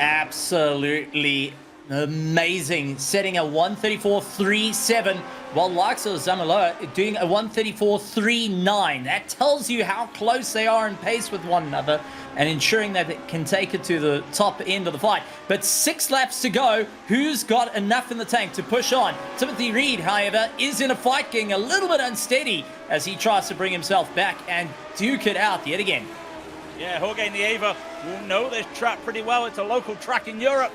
Absolutely amazing, setting a 134.37 while likes of Zamaloa doing a 134.39. That tells you how close they are in pace with one another and ensuring that it can take it to the top end of the fight. But 6 laps to go. Who's got enough in the tank to push on? Timothy Reed, however, is in a fight, getting a little bit unsteady as he tries to bring himself back and duke it out yet again. Yeah, Jorge Nieva will know this track pretty well. It's a local track in Europe.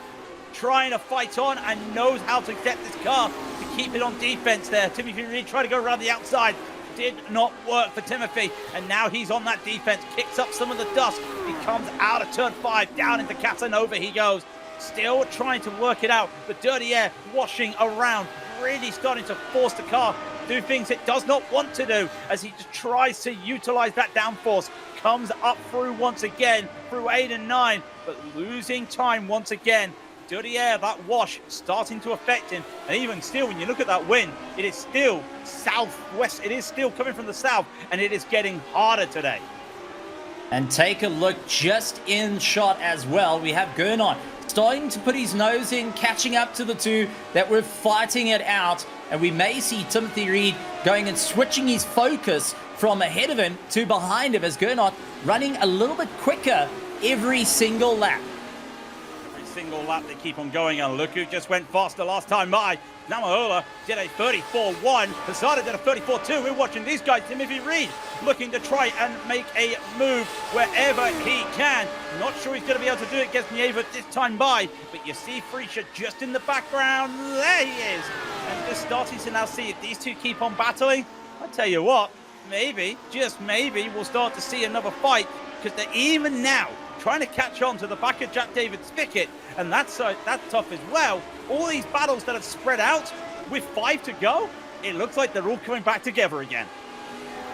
Trying to fight on and knows how to get this car to keep it on defense there. Timothy Reed trying to go around the outside. did not work for Timothy, and now he's on that defense, kicks up some of the dust. He comes out of turn 5, down into Casanova he goes. Still trying to work it out. The dirty air washing around, really starting to force the car do things it does not want to do as he just tries to utilize that downforce. Comes up through once again, through 8 and 9, but losing time once again. Dirty air, that wash starting to affect him. And even still, when you look at that wind, it is still southwest. It is still coming from the south, and it is getting harder today. And take a look just in shot as well. We have Gurnon starting to put his nose in, catching up to the two that were fighting it out. And we may see Timothy Reed going and switching his focus from ahead of him to behind him as Gurnon running a little bit quicker every single lap. Single lap they keep on going, and look who just went faster last time by. Namahola did a 34.1, Posada did a 34.2. We're watching these guys. Timothy Reed looking to try and make a move wherever he can. Not sure he's going to be able to do it against Nieva this time by, but you see Frisha just in the background. There he is. And just starting to now see if these two keep on battling. I tell you what, maybe, just maybe, we'll start to see another fight, because they're even now trying to catch on to the back of Jack David Spickett, and that's tough as well. All these battles that have spread out with 5 to go, it looks like they're all coming back together again.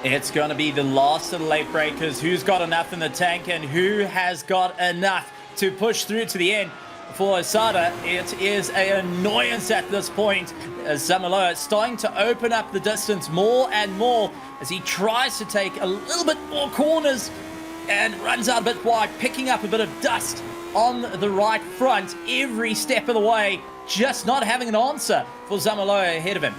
It's going to be the last of the late breakers. Who's got enough in the tank and who has got enough to push through to the end? For Osada, it is an annoyance at this point as Zamaloa starting to open up the distance more and more as he tries to take a little bit more corners and runs out a bit wide, picking up a bit of dust on the right front every step of the way, just not having an answer for Zamaloa ahead of him.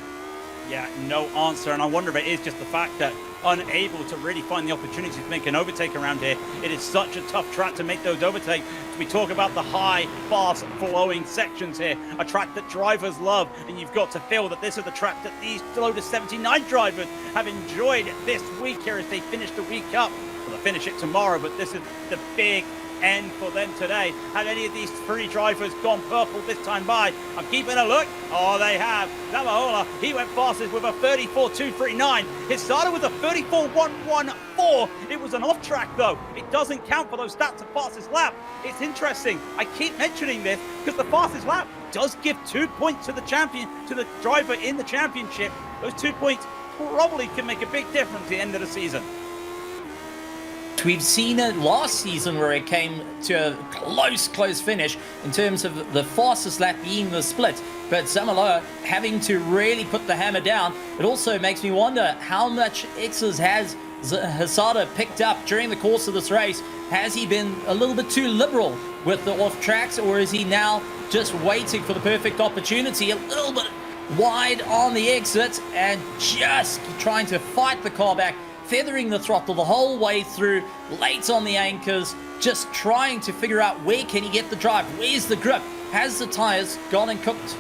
Yeah, no answer, and I wonder if it is just the fact that unable to really find the opportunity to make an overtake around here. It is such a tough track to make those overtakes. We talk about the high, fast flowing sections here, a track that drivers love, and you've got to feel that this is the track that these Lotus 79 drivers have enjoyed this week here as they finish the week up. Well, they'll finish it tomorrow, but this is the big end for them today. Have any of these 3 drivers gone purple this time by? I'm keeping a look. Oh, they have. Namahola, he went fastest with a 34.239. It started with a 34.114. It was an off track though. It doesn't count for those stats of fastest lap. It's interesting. I keep mentioning this because the fastest lap does give 2 points to the champion, to the driver in the championship. Those 2 points probably can make a big difference at the end of the season. We've seen it last season where it came to a close finish in terms of the fastest lap being the split. But Zamaloa having to really put the hammer down. It also makes me wonder how much X's has Hasada picked up during the course of this race. Has he been a little bit too liberal with the off tracks, or is he now just waiting for the perfect opportunity, a little bit wide on the exit and just trying to fight the car back, feathering the throttle the whole way through, late on the anchors, just trying to figure out where can he get the drive, where's the grip, has the tires gone and cooked?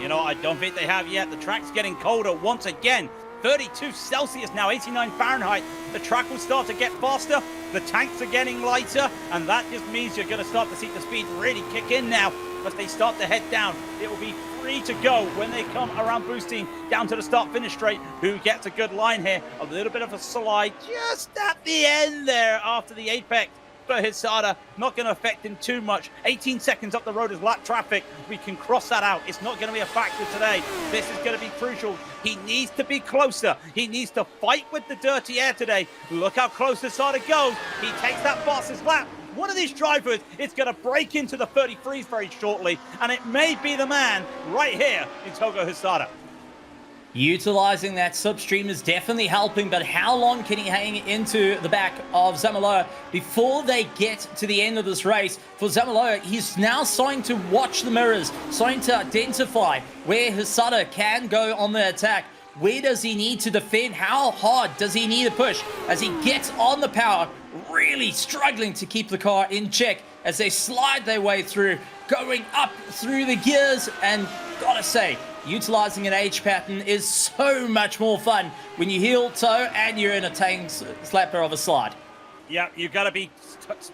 You know, I don't think they have yet. The track's getting colder once again. 32 Celsius now, 89 Fahrenheit. The track will start to get faster, the tanks are getting lighter, and that just means you're going to start to see the speed really kick in now as they start to head down. It will be free to go when they come around boosting down to the start-finish straight. Who gets a good line here? A little bit of a slide just at the end there after the apex for Hisada. Not going to affect him too much. 18 seconds up the road is lap traffic. We can cross that out. It's not going to be a factor today. This is going to be crucial. He needs to be closer. He needs to fight with the dirty air today. Look how close Hisada goes. He takes that fastest lap. One of these drivers is going to break into the 33s very shortly, and it may be the man right here in Togo Hisada. Utilizing that slipstream is definitely helping, but how long can he hang into the back of Zamaloa before they get to the end of this race? For Zamaloa, he's now starting to watch the mirrors, starting to identify where Hisada can go on the attack. Where does he need to defend? How hard does he need to push as he gets on the power? Really struggling to keep the car in check as they slide their way through, going up through the gears. And gotta say, utilizing an H pattern is so much more fun when you heel toe and you're in a tank slapper of a slide. Yeah, you got to be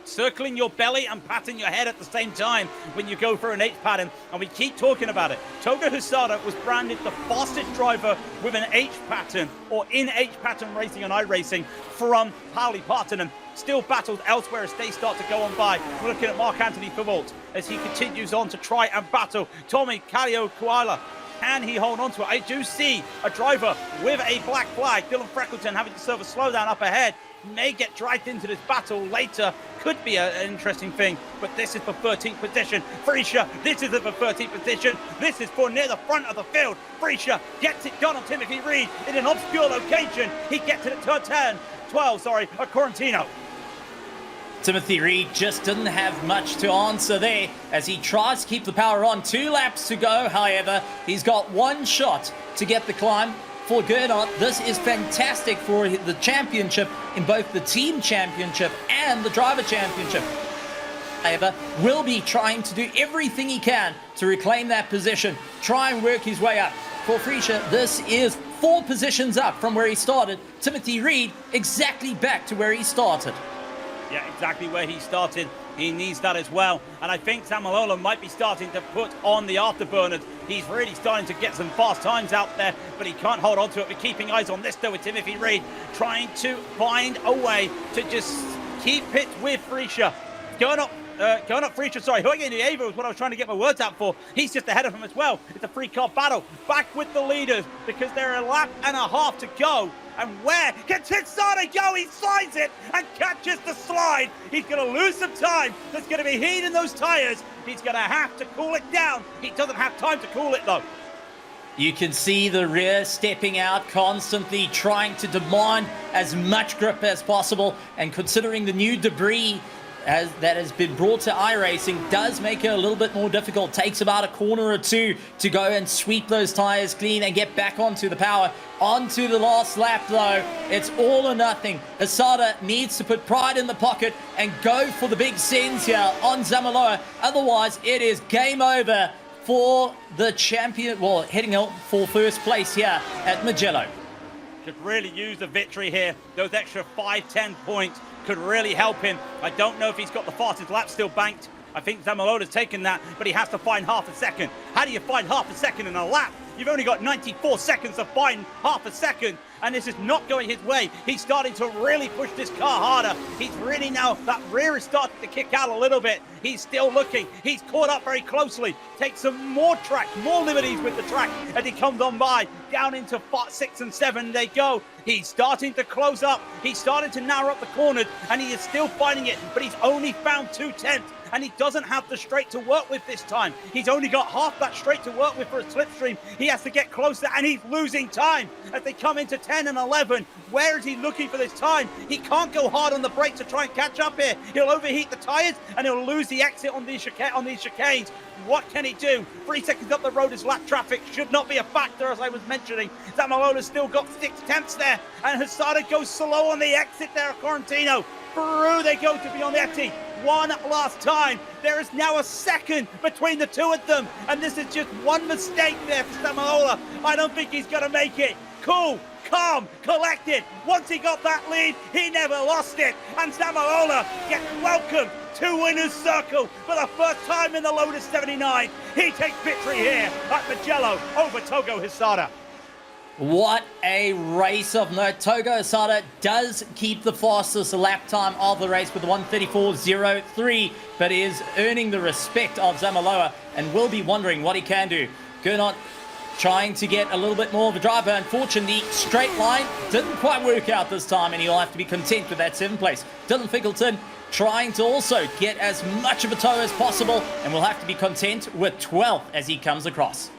circling your belly and patting your head at the same time when you go for an H pattern. And we keep talking about it. Togo Husada was branded the fastest driver with an H pattern or in H pattern racing on iRacing from Pauli Partonen. Still battles elsewhere as they start to go on by. We're looking at Marc-Anthony Vervault as he continues on to try and battle Tommy Kallio Koala. Can he hold on to it? I do see a driver with a black flag, Dylan Freckleton, having to serve a slowdown up ahead. May get dragged into this battle later. Could be an interesting thing, but this is for 13th position. Freisha, this isn't for 13th position. This is for near the front of the field. Freisha gets it done on Timothy Reed in an obscure location. He gets it at turn 12, a Corantino. Timothy Reed just didn't have much to answer there as he tries to keep the power on. 2 laps to go, however. He's got 1 shot to get the climb. For Gernot, this is fantastic for the championship in both the team championship and the driver championship. However, will be trying to do everything he can to reclaim that position, try and work his way up. For Freisha, this is 4 positions up from where he started. Timothy Reed exactly back to where he started. Yeah, exactly where he started. He needs that as well. And I think Zamalola might be starting to put on the afterburners. He's really starting to get some fast times out there, but he can't hold on to it. We're keeping eyes on this though with Timothy Reed, trying to find a way to just keep it with Freisha. Going up Freisha, sorry, Huygen Eva was what I was trying to get my words out for. He's just ahead of him as well. It's a 3-car battle. Back with the leaders because there are a lap and a half to go. And where can Husada go? He slides it and catches the slide. He's going to lose some time. There's going to be heat in those tires. He's going to have to cool it down. He doesn't have time to cool it though. You can see the rear stepping out constantly, trying to demand as much grip as possible. And considering the new debris that has been brought to iRacing does make it a little bit more difficult. Takes about a corner or 2 to go and sweep those tires clean and get back onto the power. Onto the last lap though, it's all or nothing. Husada needs to put pride in the pocket and go for the big sends here on Zamaloa. Otherwise, it is game over for the champion, well, heading out for first place here at Mugello. Could really use the victory here. Those extra 5-10 points could really help him. I don't know if he's got the fastest lap still banked. I think Zamaloa's taken that, but he has to find half a second. How do you find half a second in a lap? You've only got 94 seconds to find half a second, and this is not going his way. He's starting to really push this car harder. He's really now, that rear is starting to kick out a little bit. He's still looking. He's caught up very closely. Takes some more track, more liberties with the track as he comes on by. Down into 6 and 7 they go. He's starting to close up. He's starting to narrow up the corners, and he is still finding it, but he's only found 2/10. And he doesn't have the straight to work with this time. He's only got half that straight to work with for a slipstream. He has to get closer, and he's losing time as they come into 10 and 11. Where is he looking for this time? He can't go hard on the brake to try and catch up here. He'll overheat the tires, and he'll lose the exit on these chicanes. What can he do? 3 seconds up the road as lap traffic should not be a factor, as I was mentioning. Zamalola's still got 6/10 there, and Husada goes slow on the exit there at Corantino. Through they go to Biondetti. One last time. There is now a second between the two of them, and this is just one mistake there for Zamalola. I don't think he's going to make it. Cool, calm, collected. Once he got that lead, he never lost it, and Zamalola gets welcomed to winner's circle for the first time in the Lotus 79. He takes victory here at Mugello over Togo Husada. What a race of note. Togo Husada does keep the fastest lap time of the race with 1:34.03, but is earning the respect of Zamaloa and will be wondering what he can do. Gernot trying to get a little bit more of a driver. Unfortunately, straight line didn't quite work out this time, and he'll have to be content with that 7th place. Dylan Fickleton trying to also get as much of a tow as possible, and will have to be content with 12th as he comes across.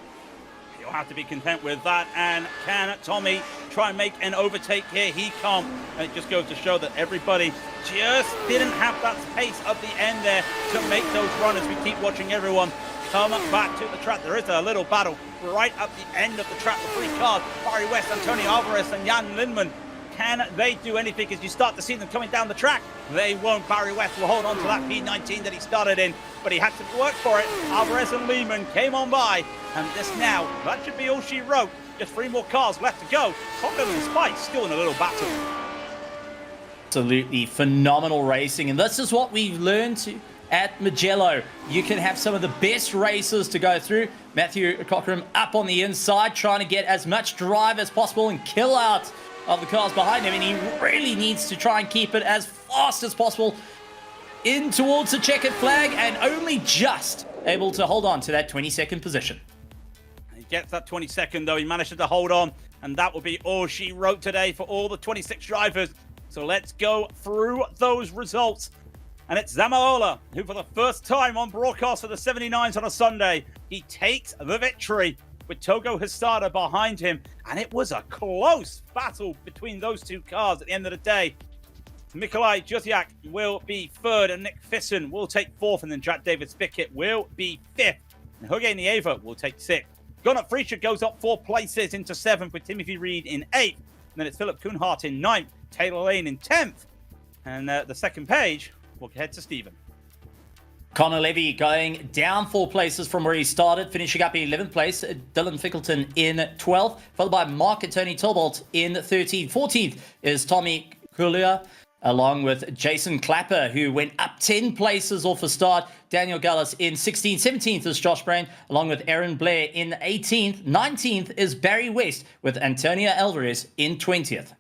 Have to be content with that. And can Tommy try and make an overtake here? He can't, and it just goes to show that everybody just didn't have that pace at the end there to make those runners. We keep watching everyone come back to the track. There is a little battle right at the end of the track. The 3 cars, Barry West, Antonio Alvarez and Jan Lindman. Can they do anything as you start to see them coming down the track? They won't. Barry West will hold on to that P19 that he started in, but he had to work for it. Alvarez and Lehman came on by, and this now, that should be all she wrote. Just 3 more cars left to go. Cochran and Spice still in a little battle. Absolutely phenomenal racing, and this is what we've learned at Mugello. You can have some of the best races to go through. Matthew Cockram up on the inside, trying to get as much drive as possible and kill out of the cars behind him, and he really needs to try and keep it as fast as possible in towards the checkered flag, and only just able to hold on to that 22nd position. He gets that 22nd, though. He managed to hold on, and that will be all she wrote today for all the 26 drivers. So let's go through those results. And it's Zamaola, who for the first time on broadcast for the 79s on a Sunday, he takes the victory with Togo Hisada behind him. And it was a close battle between those two cars at the end of the day. Nikolai Jusiak will be third, and Nick Fisson will take fourth, and then Jack David Spickett will be fifth. And Hugo Nieva will take sixth. Gunnar Friescher goes up 4 places into seventh, with Timothy Reed in eighth. And then it's Philip Kuhnhart in ninth, Taylor Lane in 10th. And the second page, we'll head to Stephen. Connor Levy going down 4 places from where he started, finishing up in 11th place. Dylan Fickleton in 12th, followed by Mark and Tony Tolbolt in 13th. 14th is Tommy Kulia, along with Jason Clapper, who went up 10 places off the start. Daniel Gallus in 16th. 17th is Josh Brain, along with Aaron Blair in 18th. 19th is Barry West, with Antonio Alvarez in 20th.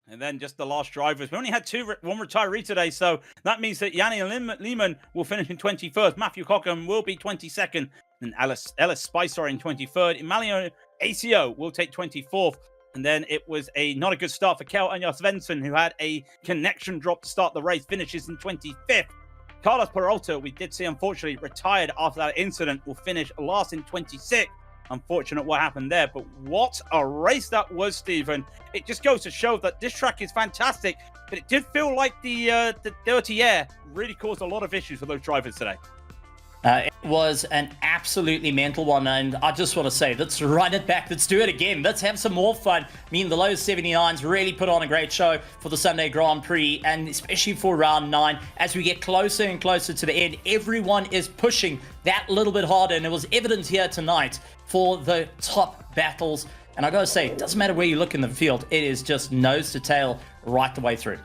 And then just the last drivers. We only had one retiree today, so that means that Yanni Lehman will finish in 21st. Matthew Cockham will be 22nd. And Ellis Spicer in 23rd. Emilio ACO will take 24th. And then it was not a good start for Kel Anja Svensson, who had a connection drop to start the race, finishes in 25th. Carlos Peralta, we did see, unfortunately, retired after that incident, will finish last in 26th. Unfortunate what happened there, but what a race that was, Stephen. It just goes to show that this track is fantastic, but it did feel like the dirty air really caused a lot of issues for those drivers today. It was an absolutely mental one, and I just want to say, let's run it back. Let's do it again. Let's have some more fun. I mean, the Lotus 79s really put on a great show for the Sunday Grand Prix, and especially for round 9. As we get closer and closer to the end, everyone is pushing that little bit harder, and it was evident here tonight for the top battles. And I gotta say, it doesn't matter where you look in the field, it is just nose to tail right the way through.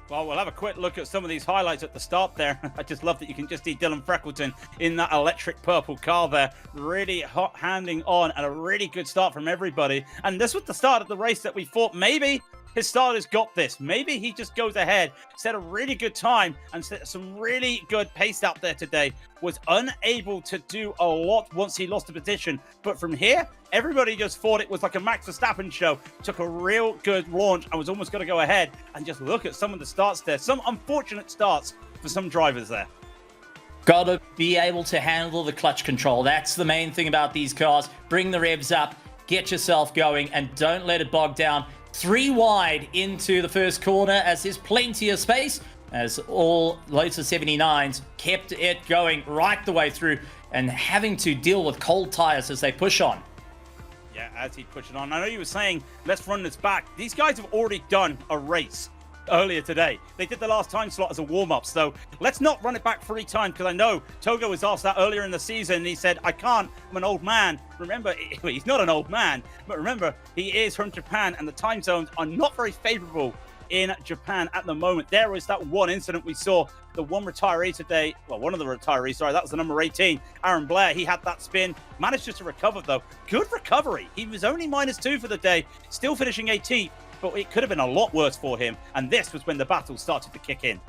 Well, we'll have a quick look at some of these highlights at the start there. I just love that you can just see Dylan Freckleton in that electric purple car there. Really hot handing on, and a really good start from everybody. And this was the start of the race that we thought maybe his starter's got this. Maybe he just goes ahead, set a really good time, and set some really good pace out there today. Was unable to do a lot once he lost the position. But from here, everybody just thought it was like a Max Verstappen show. Took a real good launch and was almost going to go ahead. And just look at some of the starts there. Some unfortunate starts for some drivers there. Got to be able to handle the clutch control. That's the main thing about these cars. Bring the revs up, get yourself going, and don't let it bog down. 3 wide into the first corner, as there's plenty of space, as all Lotus 79s kept it going right the way through, and having to deal with cold tires as they push on. Yeah, as he pushed it on. I know you were saying, let's run this back. These guys have already done a race earlier today. They did the last time slot as a warm-up, so let's not run it back 3 times, because I know Togo was asked that earlier in the season, and he said, I can't, I'm an old man. Remember, he's not an old man, but remember, he is from Japan, and the time zones are not very favorable in Japan at the moment. There was that one incident we saw, the one retiree today, well, one of the retirees, sorry, that was the number 18, Aaron Blair. He had that spin, managed just to recover, though. Good recovery. He was only -2 for the day, still finishing 18th, but it could have been a lot worse for him, and this was when the battle started to kick in.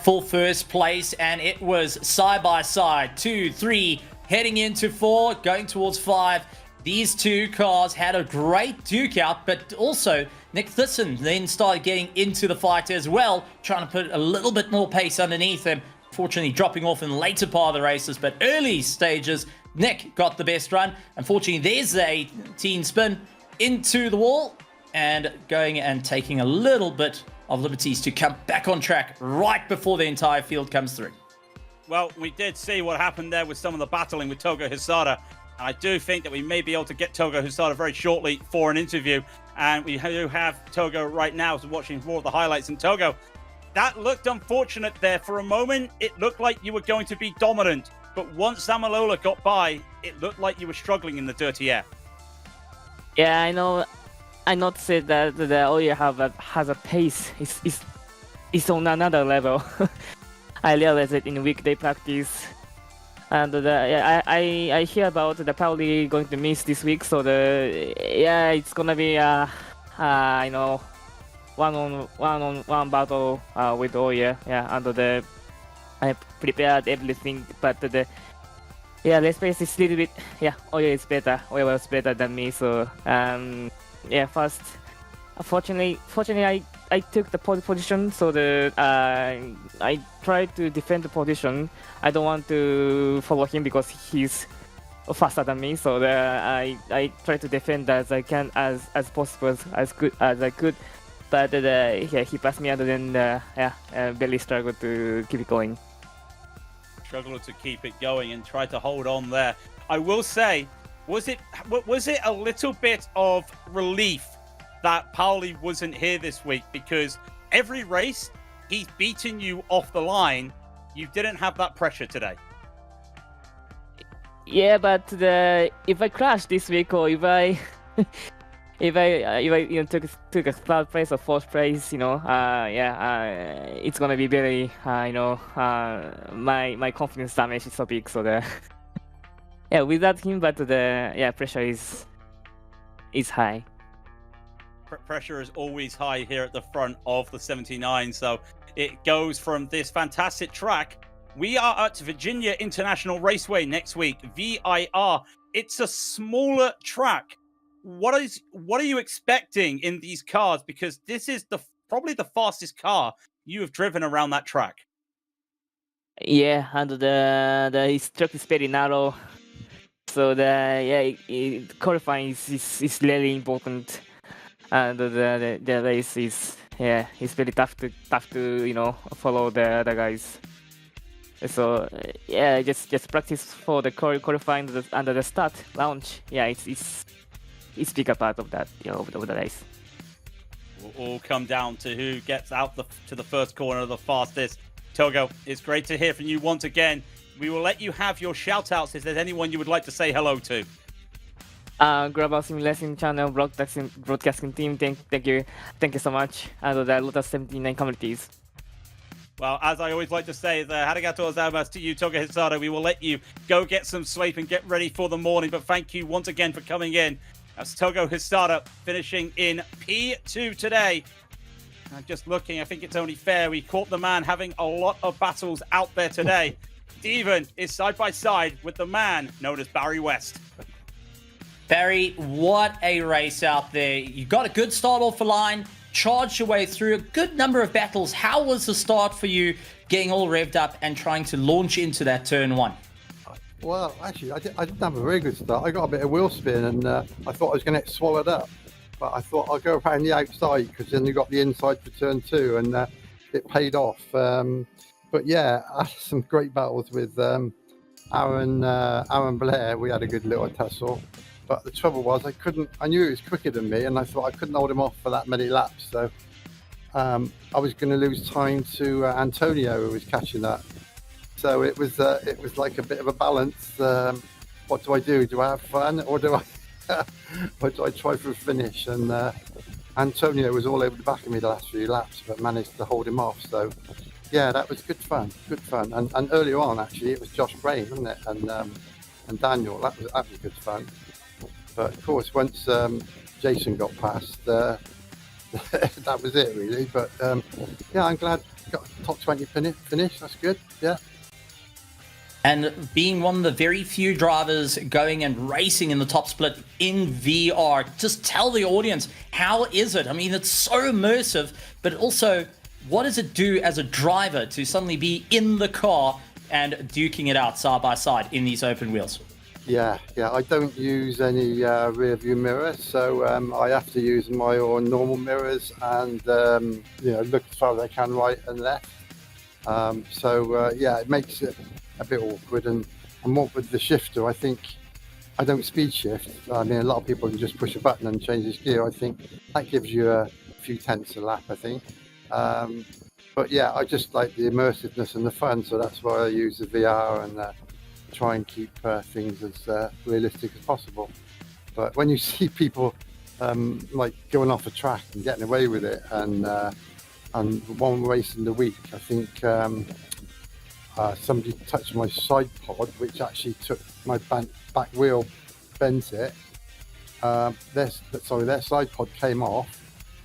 For first place, and it was side by side, 2, 3, heading into 4, going towards 5. These two cars had a great duke out, but also Nick Thisson then started getting into the fight as well, trying to put a little bit more pace underneath him. Fortunately, dropping off in the later part of the races, but early stages, Nick got the best run. Unfortunately, there's the 18 spin into the wall, and going and taking a little bit of liberties to come back on track right before the entire field comes through. Well, we did see what happened there with some of the battling with Togo Hisada. And I do think that we may be able to get Togo Hisada very shortly for an interview. And we do have Togo right now watching more of the highlights. And Togo, that looked unfortunate there. For a moment, it looked like you were going to be dominant. But once Zamalola got by, it looked like you were struggling in the dirty air. Yeah, I know. I not say that the Oya has a pace. It's on another level. I realized it in weekday practice. And I hear about the Pauli going to miss this week, so it's gonna be one battle with Oya. And I prepared everything, but let's face it, it's a little bit. Oya is better. Oya was better than me, so first, fortunately, I took the pole position, so I tried to defend the position. I don't want to follow him because he's faster than me, so I try to defend as I can, as possible, as good as I could. But he passed me, and then barely struggled to keep it going. Struggled to keep it going and try to hold on there. I will say, was it a little bit of relief that Pauli wasn't here this week? Because every race he's beaten you off the line. You didn't have that pressure today. Yeah, but if I crash this week, or if I took a third place or fourth place, it's gonna be very my confidence damage is so big. So without him, but pressure is high. Pressure is always high here at the front of the 79. So it goes from this fantastic track. We are at Virginia International Raceway next week, VIR. It's a smaller track. What are you expecting in these cars? Because this is probably the fastest car you have driven around that track. Yeah, and the track is very narrow, so qualifying is really important, and the race is very tough to follow the other guys. So just practice for the qualifying under the start launch. It's bigger part of that, of the race. Will all come down to who gets out to the first corner the fastest. Togo, it's great to hear from you once again. We will let you have your shout-outs if there's anyone you would like to say hello to. Global SimRacing Channel broadcasting team, thank you so much. And the Lotus 79 communities. Well, as I always like to say, arigatou gozaimasu to you, Toga Hisada. We will let you go get some sleep and get ready for the morning. But thank you once again for coming in. That's Togo Hisada finishing in P2 today. I'm just looking, I think it's only fair. We caught the man having a lot of battles out there today. Steven is side by side with the man known as Barry West. Barry, what a race out there. You got a good start off the line, charged your way through a good number of battles. How was the start for you, getting all revved up and trying to launch into that turn one? Well, actually, I didn't have a very good start. I got a bit of wheel spin, and I thought I was going to get swallowed up. But I thought I'll go around the outside, because then you got the inside for turn two, and it paid off. But yeah, I had some great battles with Aaron Blair. We had a good little tussle. But the trouble was, I knew he was quicker than me, and I thought I couldn't hold him off for that many laps. So I was going to lose time to Antonio, who was catching up. So it was like a bit of a balance. What do I do? Do I have fun, or do I try for a finish? And Antonio was all over the back of me the last few laps, but managed to hold him off. So yeah, that was good fun. And earlier on, actually, it was Josh Brain, wasn't it? And Daniel. That was good fun. But of course, once Jason got past, that was it really. But yeah, I'm glad got top 20 finish. That's good. Yeah. And being one of the very few drivers going and racing in the top split in VR, just tell the audience, how is it? I mean, it's so immersive, but also, what does it do as a driver to suddenly be in the car and duking it out side by side in these open wheels? Yeah. I don't use any rear view mirrors, so I have to use my own normal mirrors and look as far as I can right and left. Yeah, it makes it a bit awkward, and what with the shifter, I think I don't speed shift. I mean, a lot of people can just push a button and change his gear. I think that gives you a few tenths a lap, I think. But yeah, I just like the immersiveness and the fun, so that's why I use the VR and try and keep things as realistic as possible. But when you see people like going off a track and getting away with it. And one race in the week, I think somebody touched my side pod, which actually took my back wheel, bent it. Their side pod came off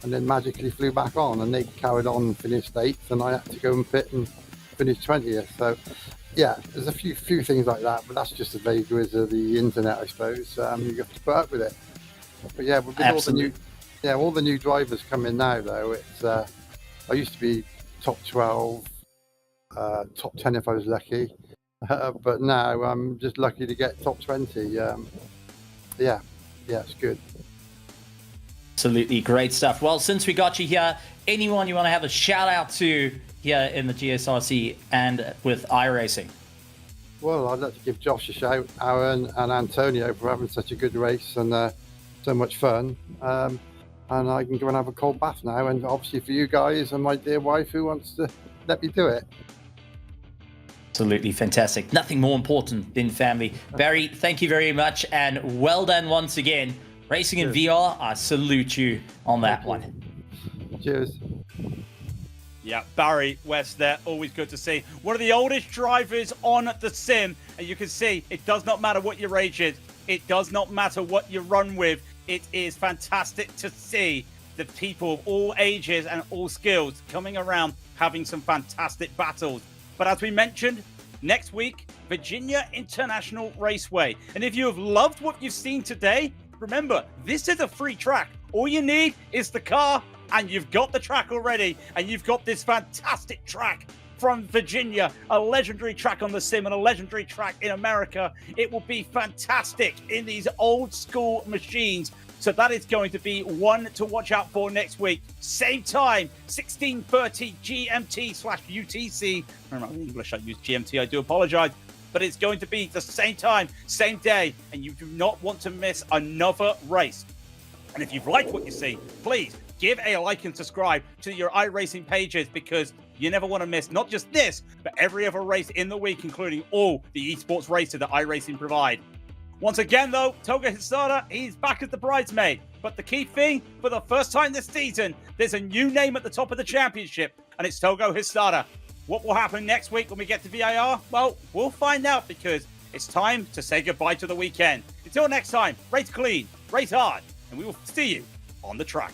and then magically flew back on, and they carried on and finished 8th, and I had to go and pit and finish 20th. So yeah, there's a few things like that, but that's just the vagaries of the internet, I suppose. You have to put up with it. But yeah, with all the new drivers coming now, though, it's I used to be top 12, top 10 if I was lucky, but now I'm just lucky to get top 20. Yeah, it's good. Absolutely great stuff. Well, since we got you here, anyone you want to have a shout out to here in the GSRC and with iRacing? Well, I'd like to give Josh a shout, Aaron and Antonio, for having such a good race and so much fun. And I can go and have a cold bath now. And obviously for you guys and my dear wife who wants to let me do it. Absolutely fantastic. Nothing more important than family. Barry, thank you very much, and well done once again. Racing in VR, I salute you on that one. Cheers. Yeah, Barry West there, always good to see. One of the oldest drivers on the sim, and you can see it does not matter what your age is. It does not matter what you run with. It is fantastic to see the people of all ages and all skills coming around, having some fantastic battles. But as we mentioned, next week, Virginia International Raceway. And if you have loved what you've seen today, remember, this is a free track. All you need is the car, and you've got the track already, and you've got this fantastic track from Virginia, a legendary track on the sim and a legendary track in America. It will be fantastic in these old school machines. So that is going to be one to watch out for next week. Same time, 16:30 GMT/UTC. I remember in English I use GMT, I do apologize. But it's going to be the same time, same day, and you do not want to miss another race. And if you've liked what you see, please give a like and subscribe to your iRacing pages, because you never want to miss not just this, but every other race in the week, including all the esports races that iRacing provide. Once again, though, Toga Hisada, he's back as the bridesmaid. But the key thing, for the first time this season, there's a new name at the top of the championship, and it's Togo Hisada. What will happen next week when we get to VIR? Well, we'll find out, because it's time to say goodbye to the weekend. Until next time, race clean, race hard, and we will see you on the track.